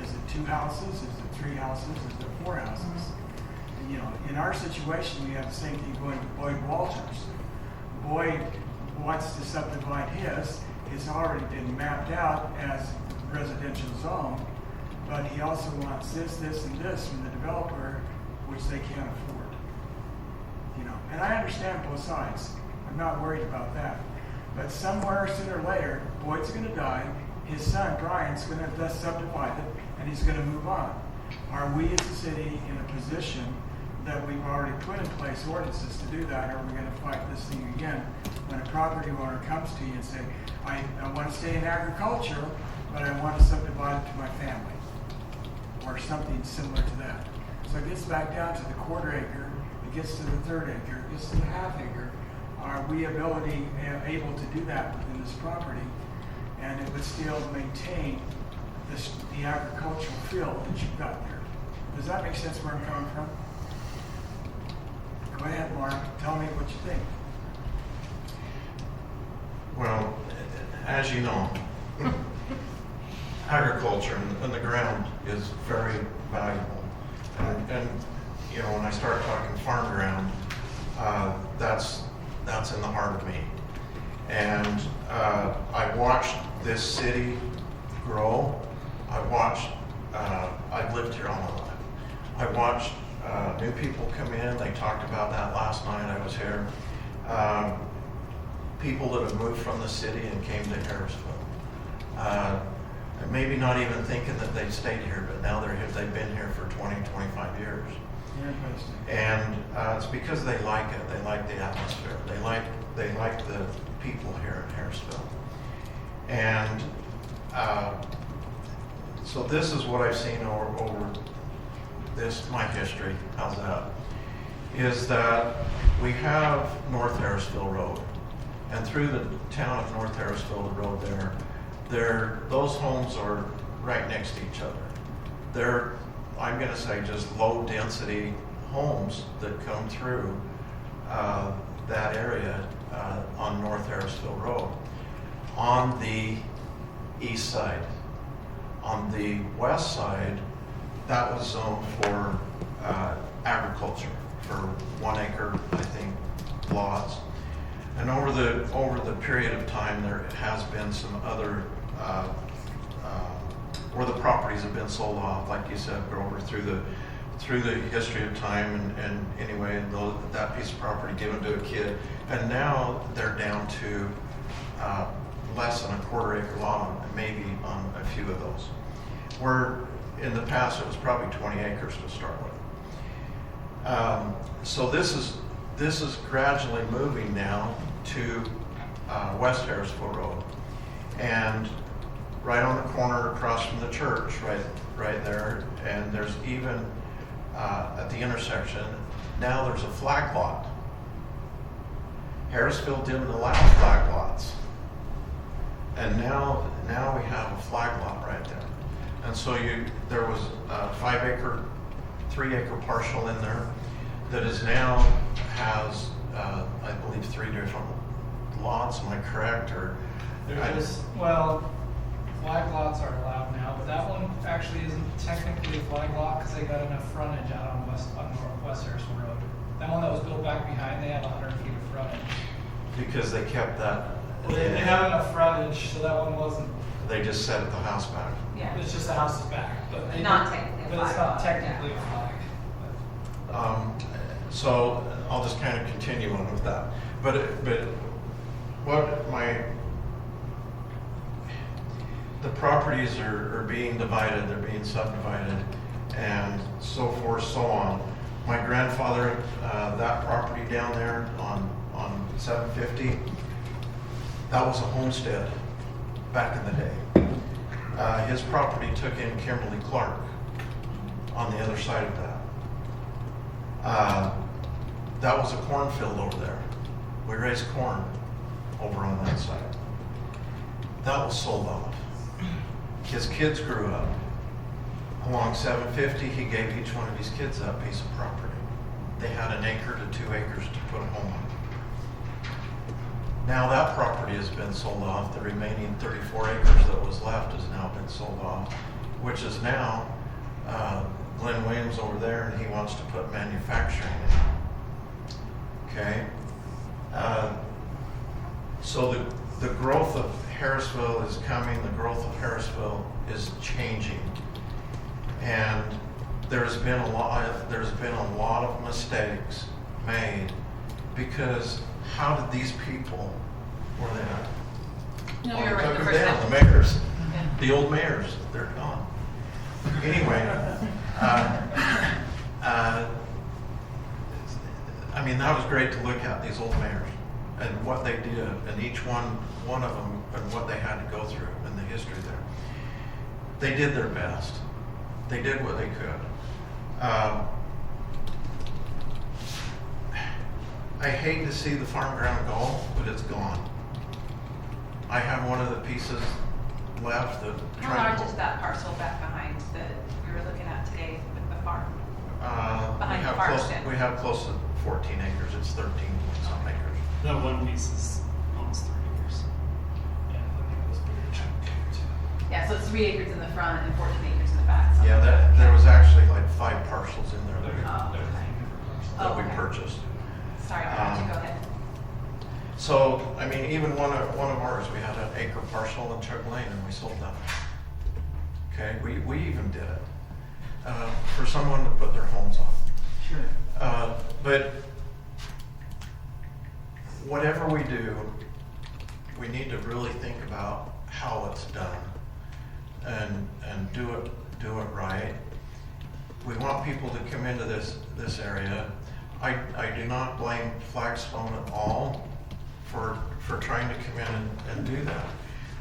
Is it 2 houses? Is it 3 houses? Is it 4 houses? In our situation, we have the same thing going to Boyd Walters. Boyd wants to subdivide his. It's already been mapped out as residential zone, but he also wants this, and this from the developer, which they can't afford. And I understand both sides. I'm not worried about that. But somewhere, sooner or later, Boyd's going to die. His son, Brian's going to subdivide it, and he's going to move on. Are we as a city in a position that we've already put in place ordinances to do that, or are we going to fight this thing again when a property owner comes to you and say, I want to stay in agriculture, but I want to subdivide it to my family, or something similar to that. So it gets back down to the quarter acre, it gets to the third acre, it gets to the half acre. Are we able to do that within this property, and it would still maintain the agricultural field that you've got there? Does that make sense where I'm coming from? Go ahead, Mark. Tell me what you think. Well, as you know, agriculture and the ground is very valuable. And when I start talking farm ground, that's in the heart of me. And I watched this city grow. I've lived here all my life. I watched new people come in. They talked about that last night I was here. People that have moved from the city and came to Harrisville. And maybe not even thinking that they'd stayed here, but now they've been here for 20, 25 years. Interesting. And it's because they like it. They like the atmosphere. They like the people here in Harrisville. And so this is what I've seen over my history. How's that? Is that we have North Harrisville Road, and through the town of North Harrisville, the road those homes are right next to each other. They're, I'm going to say, just low density homes that come through that area on North Harrisville Road. On the east side. On the west side, that was zoned for agriculture, for 1 acre, I think, lots. And over the period of time, there has been some other where the properties have been sold off, like you said, over through through the history of time and anyway, that piece of property given to a kid. And now they're down to less than a quarter acre lot, maybe on a few of those. Where in the past it was probably 20 acres to start with. So this is gradually moving now to West Harrisville Road, and right on the corner across from the church, right there, and there's even at the intersection now there's a flag lot. Harrisville didn't allow flag lots, and now we have a flag lot right there. And so there was a 3 acre parcel in there that is now has I believe 3 different lots. Am I correct? Or flag lots are allowed now, but that one actually isn't technically a flag lot because they got enough frontage out on West Harrisville Road. That one that was built back behind, they have 100 feet of frontage. because they kept that. They have enough frontage, so that one wasn't. They just set the house back. Yeah. It's just the house is back, but they Not technically a But it's flag not lot, technically yeah. a flag. So I'll just kind of continue on with that. But what the properties are being divided, they're being subdivided, and so forth, so on. My grandfather, that property down there on 750, that was a homestead back in the day. His property took in Kimberly Clark on the other side of that. That was a cornfield over there. We raised corn over on that side. That was sold off. His kids grew up. Along 750, he gave each one of his kids that piece of property. They had 1 acre to 2 acres to put a home on. Now that property has been sold off. The remaining 34 acres that was left has now been sold off, which is now Glenn Williams over there, and he wants to put manufacturing in. Okay? So the growth of Harrisville is coming, the growth of Harrisville is changing. And there's been a lot of mistakes made, because how did these people, where are they at? No, Oh, you're right, took the them first down, time. the mayors, Yeah. the old mayors, they're gone. Anyway, I mean, that was great to look at, these old mayors, and what they did, and each one of them, and what they had to go through, and the history there. They did their best. They did what they could. I hate to see the farm ground go, but it's gone. I have one of the pieces left that. How large is that parcel back behind that we were looking at today with the farm? Behind the farm stand? We have close to 14 acres. It's 13 some acres. That one piece is almost 3 acres. Yeah, I think it was a bigger chunk too. Yeah, so it's 3 acres in the front and 14 acres in the back. Yeah, there was actually like 5 parcels in there that Oh, okay. that we okay. purchased. Sorry, why don't you go ahead? So, I mean, even one of ours, we had 1 acre parcel in Chuck Lane, and we sold that. Okay, we even did it for someone to put their homes on. Sure. But whatever we do, we need to really think about how it's done and do it right. We want people to come into this area. I do not blame Flagstone at all for trying to come in and do that.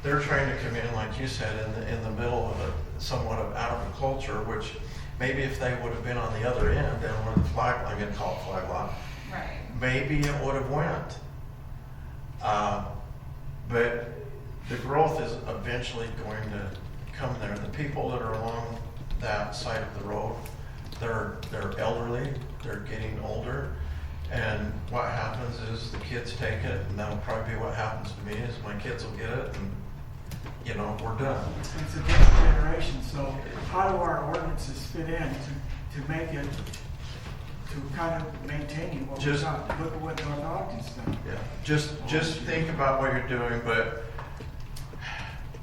They're trying to come in, like you said, in the middle of somewhat of out of the culture, which maybe if they would have been on the other end, then where the flag, I'm gonna call it flag lot, Right. maybe it would have went. But the growth is eventually going to come there. The people that are along that side of the road, they're elderly, they're getting older, and what happens is the kids take it, and that'll probably be what happens to me, is my kids will get it, and we're done. It's a different generation, so how do our ordinances fit in to make it, to kind of maintain what we've got? Look at what North Ogden's done. Yeah, just think about what you're doing, but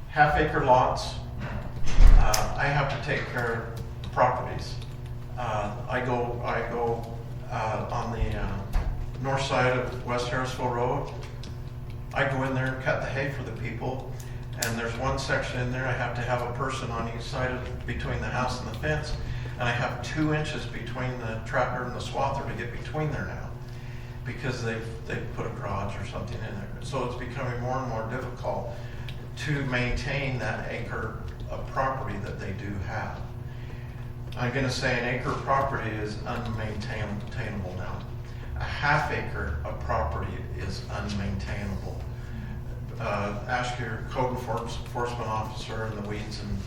half acre lots, I have to take care of properties. I go on the north side of West Harrisville Road. I go in there and cut the hay for the people, and there's one section in there I have to have a person on each side of between the house and the fence, and I have 2 inches between the tractor and the swather to get between there now, because they've put a garage or something in there. So it's becoming more and more difficult to maintain that acre of property that they do have. I'm going to say an acre of property is unmaintainable now. A half acre of property is unmaintainable. Ask your code enforcement officer and the weeds and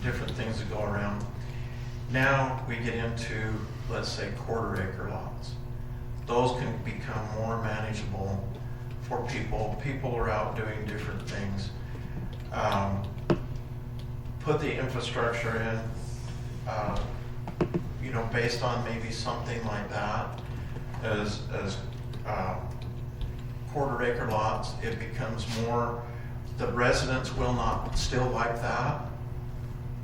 different things that go around. Now we get into, let's say, quarter-acre lots. Those can become more manageable for people. People are out doing different things. Put the infrastructure in, based on maybe something like that, as quarter-acre lots. It becomes more, the residents will not still like that,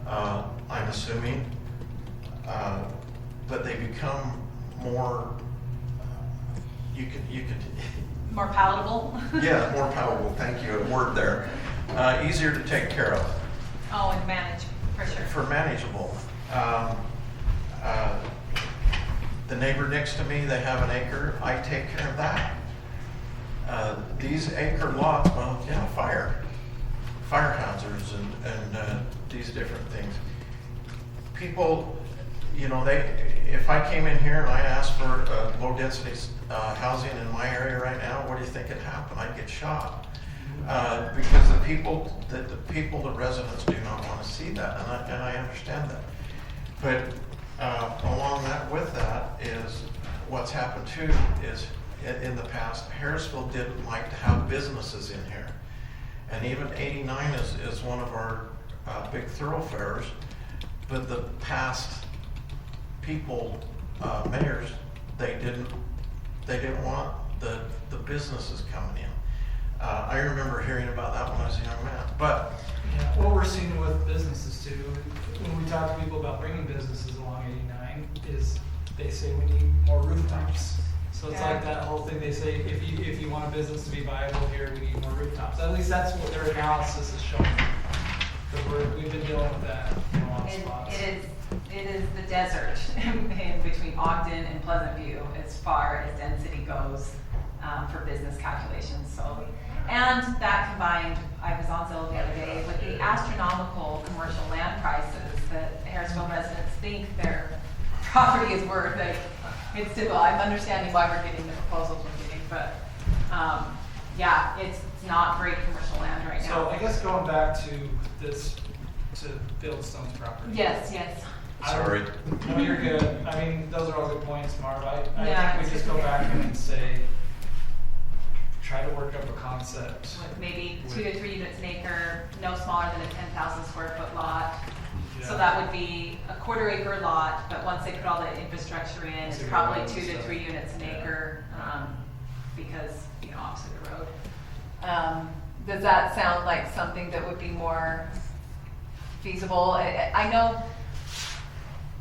I'm assuming, but they become more, you could More palatable? yeah, more palatable, thank you, a word there. Easier to take care of. Oh, and manage, for sure. For manageable. The neighbor next to me, they have an acre, I take care of that. These acre lots, well, yeah, fire hazards and these different things. People, if I came in here and I asked for low density housing in my area right now, what do you think would happen? I'd get shot. Because the residents do not want to see that, and I understand that. But with that is what's happened too is in the past, Harrisville didn't like to have businesses in here, and even 89 is one of our big thoroughfares. But the past people, mayors, they didn't want the businesses coming in. I remember hearing about that when I was a young man. But Yeah, what we're seeing with businesses too, when we talk to people about bringing businesses along 89, is they say we need more rooftops. So it's like that whole thing, they say if you want a business to be viable here, we need more rooftops. At least that's what their analysis is showing. Because we've been dealing with that in a lot of spots. It is the desert in between Ogden and Pleasant View as far as density goes for business calculations. So, and that combined, I was on Zillow the other day, with the astronomical commercial land prices that Harrisville residents think their property is worth. It's typical. I'm understanding why we're getting the proposals we're getting, but yeah, it's not great commercial land right now. So I guess going back to this, to Fieldstone's property. Yes. sorry. No, you're good. I mean, those are all good points, Marv. I Yeah, think we just go back and say, try to work up a concept. With maybe 2 to 3 units an acre, no smaller than a 10,000 square foot lot. So that would be a quarter-acre lot, but once they put all the infrastructure in, it's probably 2 to 3 units an acre, because, opposite the road. Does that sound like something that would be more feasible? I know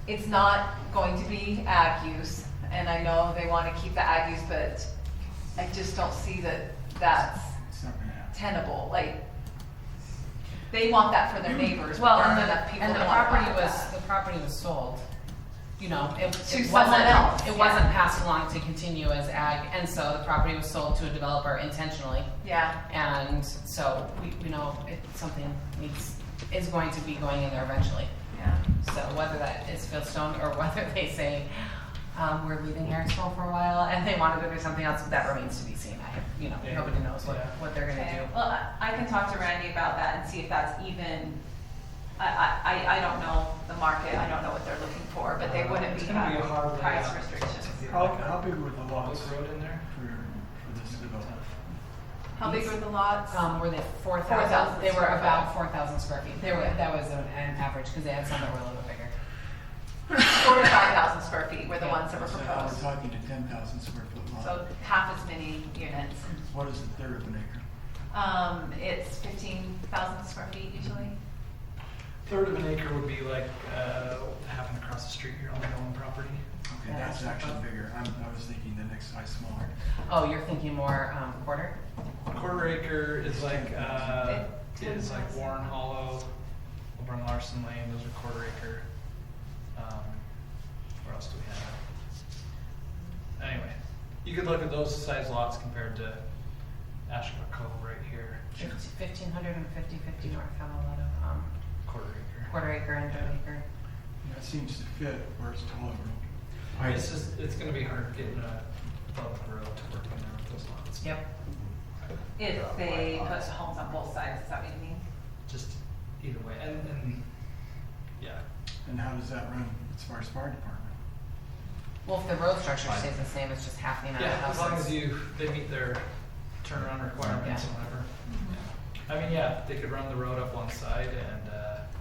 it's not going to be ag use, and I know they want to keep the ag use, but I just don't see that that's It's not gonna happen. tenable. Like, they want that for their neighbors, but Well, there and aren't enough people the that want property to buy was, that. the property was sold. It To it someone else, wasn't, it yeah. wasn't passed along to continue as ag, and so the property was sold to a developer intentionally. Yeah, And so we know something is going to be going in there eventually. yeah. So whether that is Fieldstone or whether they say, we're leaving Harrisville for a while and they want to go do something else, that remains to be seen. Nobody knows what they're gonna Okay. do. Well, I can talk to Randy about that and see if that's even, I don't know the market, I don't know what they're looking for, but they wouldn't It's be gonna be a having hard price layout. restrictions. How big were the lots This road in there? for this development? How big were the lots? Were they 4,000? 4,000 They were square about foot. 4,000 square feet. That was an average because they had some that were a little bit bigger. 4 to 5,000 square feet were the Yeah. ones that were So proposed. we're talking to 10,000 square foot lot. So half as many units. What is a third of an acre? It's 15,000 square feet usually. Third of an acre would be like having a across the street here on the Nolan property. Okay, Yeah, that's that's actually fun. bigger. I was thinking the next size smaller. Oh, you're thinking more, quarter? Quarter acre is like Warren Hollow, over on Larson Lane, those are quarter acre. Where else do we have? Anyway, you could look at those size lots compared to Ashbrook Cove right here, 1,500 and 50/50 North have a lot of, quarter acre. quarter acre and third acre. That seems to fit where it's taller. It's gonna be hard getting a public road to work in there with those lots. Yep. If they put homes on both sides, is that what you mean? Just either way, and yeah. And how does that run as far as fire department? Well, if the road structure stays the same, it's just half the amount of Yeah, houses. as long as they meet their turnaround requirements and whatever. I mean, yeah, they could run the road up one side and,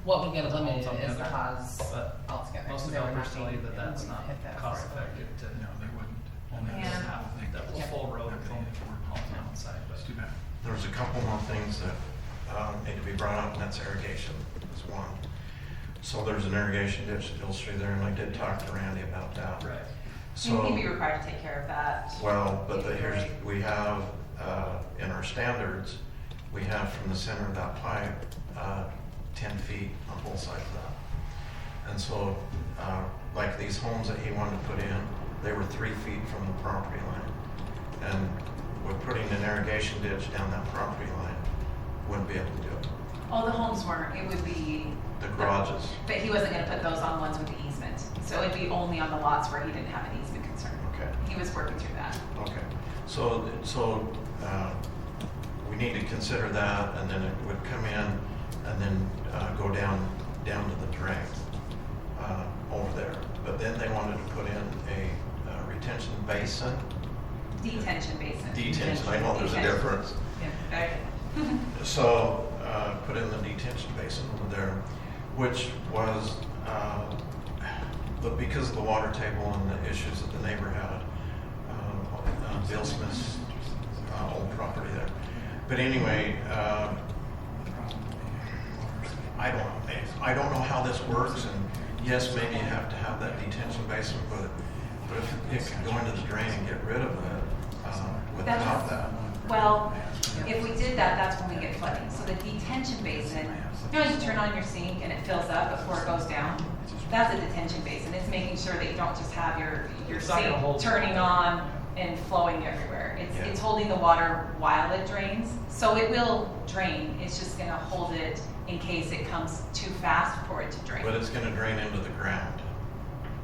What would get Homes eliminated on the is the other. cause but altogether. most They would not developers tell be- you that they that's wouldn't not hit that cost affordability. effective to No, they wouldn't. only Yeah. just have that Yep. full road and only homes on one side, but. It's too bad. There's a couple more things that need to be brought up, and that's irrigation is one. So there's an irrigation ditch that goes through there, and I did talk to Randy about that. Right. So, You'd be required to take care of that. well, but Either here's, way. we have, in our standards, we have from the center of that pipe, 10 feet on both sides of that. And so, like these homes that he wanted to put in, they were 3 feet from the property line. And we're putting an irrigation ditch down that property line, wouldn't be able to do it. Oh, the homes weren't, it would be. The garages. But he wasn't gonna put those on ones with the easement, so it'd be only on the lots where he didn't have an easement concern. Okay. He was working through that. Okay, so, we need to consider that, and then it would come in, and then, go down to the drain, over there. But then they wanted to put in a retention basin. Detention basin. Detention, I know there's a Detention. difference. Yeah, okay. So, put in the detention basin over there, which was, because of the water table and the issues that the neighbor had, Bill Smith's old property there. But anyway, I don't know how this works, and yes, maybe you have to have that detention basin, but if it could go into the drain and get rid of it, without that. Well, if we did that, that's when we get flooding. So the detention basin, you know, you turn on your sink and it fills up before it goes down. That's a detention basin. It's making sure that you don't just have your It's not gonna sink hold- turning on and flowing everywhere. Yeah. It's holding the water while it drains. So it will drain. It's just gonna hold it in case it comes too fast for it to drain. But it's gonna drain into the ground.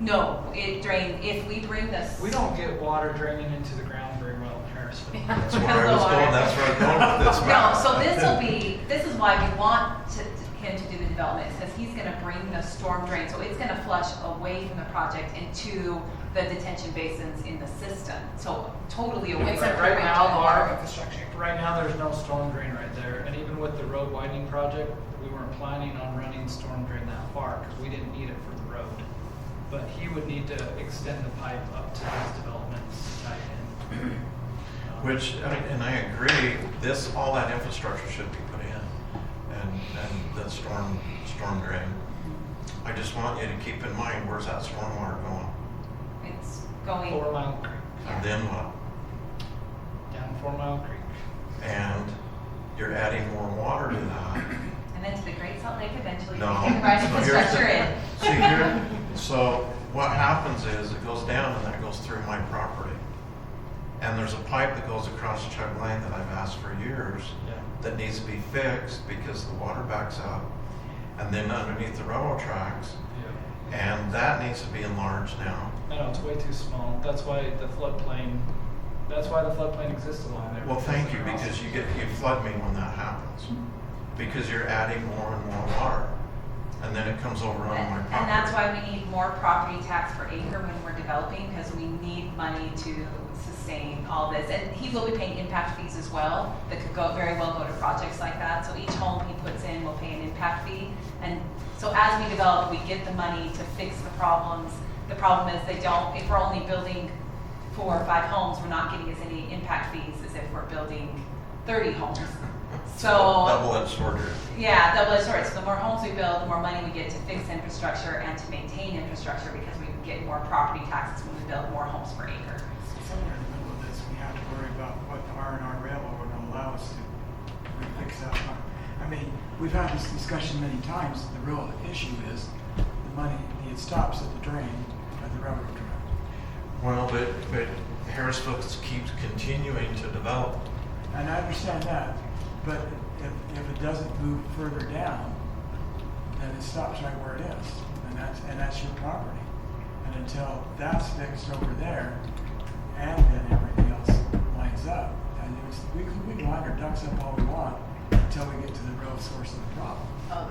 No, it drains, if we bring this. We don't get water draining into the ground very well in Harrisville. That's where I was going, that's where I'm going with this No, map. so this is why we want him to do the development, because he's gonna bring the storm drain, so it's gonna flush away from the project into the detention basins in the system, so totally away It's from a the right right now, now the water our- infrastructure. Right now, there's no storm drain right there, and even with the road widening project, we weren't planning on running storm drain that far, because we didn't need it for the road. But he would need to extend the pipe up to his developments tied in. Which, and I agree, all that infrastructure should be put in, and the storm drain. I just want you to keep in mind, where's that storm water going? It's going, 4 Mile Creek, And then what? down 4 Mile Creek. And you're adding more water to that. and then to the Great Salt Lake eventually, No. you can ride So here's infrastructure the- in. See here, so what happens is it goes down and that goes through my property. And there's a pipe that goes across Chug Lane that I've asked for years Yeah. that needs to be fixed because the water backs up. And then underneath the railroad tracks, Yeah. and that needs to be enlarged now. I know, it's way too small. That's why the floodplain exists along there. Well, thank you, because you flood me when that happens. Because you're adding more and more water. And then it comes over on my property. And that's why we need more property tax per acre when we're developing, because we need money to sustain all this. And he will be paying impact fees as well, that could very well go to projects like that. So each home he puts in will pay an impact fee. And so as we develop, we get the money to fix the problems. The problem is if we're only building 4 or 5 homes, we're not getting as any impact fees as if we're building 30 homes. So. Double-edged sword. Yeah, double-edged sword. So the more homes we build, the more money we get to fix infrastructure and to maintain infrastructure because we get more property taxes when we build more homes per acre. Somewhere in the middle of this, we have to worry about what the R&R railroad will allow us to fix that. I mean, we've had this discussion many times. The real issue is the money, it stops at the drain at the railroad track. Well, but Harrisville keeps continuing to develop. And I understand that, but if it doesn't move further down, then it stops right where it is, and that's your property. And until that's fixed over there, and then everything else lines up, and we can line our ducks up all we want until we get to the real source of the problem.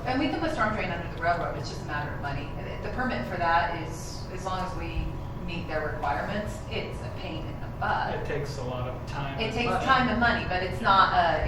And we can put storm drain under the railroad, it's just a matter of money. The permit for that is, as long as we meet their requirements, it's a pain in the butt. It takes a lot of time. It takes time and money, but it's not a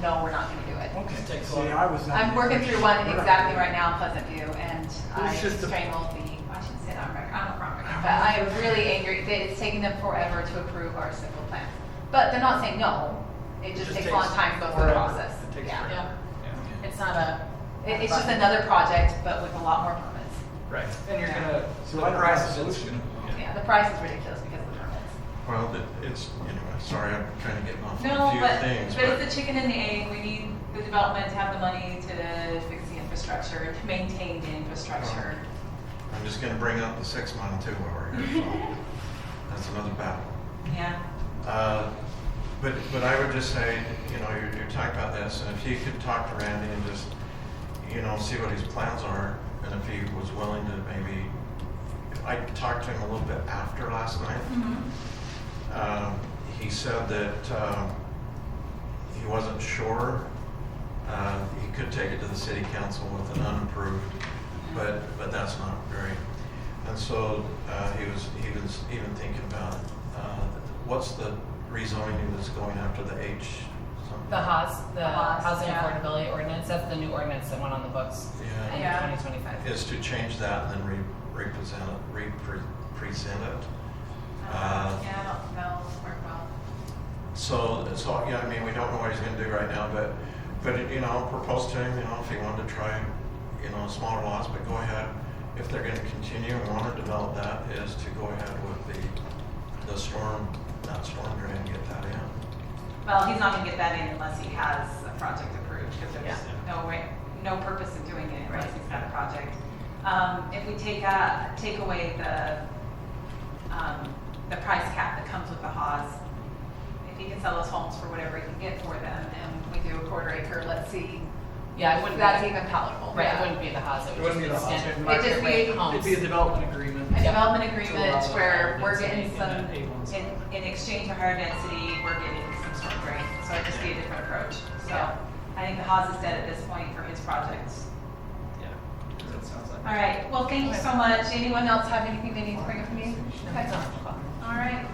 no, we're not gonna do it. Okay, It takes a see, lot. I was. I'm working through one exactly right now in Pleasant View, and I It's just a- strangled I shouldn't say that on record, I'm not wrong, but I am really angry that it's taking them forever to approve our simple plan. But they're not saying no, it just takes a long time to go through the forever. process. It takes Yeah. forever. Yeah. It's not a. It's just another project, but with a lot more permits. Right, and you're gonna, So the I don't price have a is solution. Yeah, the price is ridiculous because of the permits. Well, it's, anyway, sorry, I'm kind of getting off on No, a few but things. it's the chicken and the egg. We need the development to have the money to fix the infrastructure, to maintain the infrastructure. I'm just gonna bring up the 6 mile too while we're here, so that's another battle. Yeah. But I would just say, you're talking about this, and if you could talk to Randy and just, see what his plans are, and if he was willing to maybe, I talked to him a little bit after last night. Mm-hmm. He said that he wasn't sure. He could take it to the city council with an unapproved, but that's not very. And so he was even thinking about what's the rezoning that's going after the H something? The HAWS, the HAWS, Housing yeah. Affordability Ordinance, that's the new ordinance that went on the books Yeah. in Yeah. 2025. Is to change that and then represent it. Yeah, I don't know. Work well. So yeah, I mean, we don't know what he's going to do right now, but propose to him, if he wanted to try, smaller lots, but go ahead. If they're going to continue and want to develop that, is to go ahead with the storm drain, get that in. Well, he's not gonna get that in unless he has a project approved, because there's Yeah. no purpose in doing it unless he's got a project. If we take away the price cap that comes with the HAWS, if he can sell those homes for whatever he can get for them, and we do a quarter acre, let's see. Yeah, it if wouldn't that's be- even palatable. Right, it Yeah. wouldn't be the HAWS, it It would wouldn't just be be the HAWS, standard it'd market just be- rate it'd homes. be a development agreement. A development To agreement allow where higher we're density getting in some, that A1 zone. in exchange for higher density, we're getting some storm drain, so it'd just be a different approach. So Yeah. I think the HAWS is dead at this point for his projects. Yeah, that sounds like. All right, well, thank you so much. Anyone else have anything they need to bring up to me? No, it's not. All right,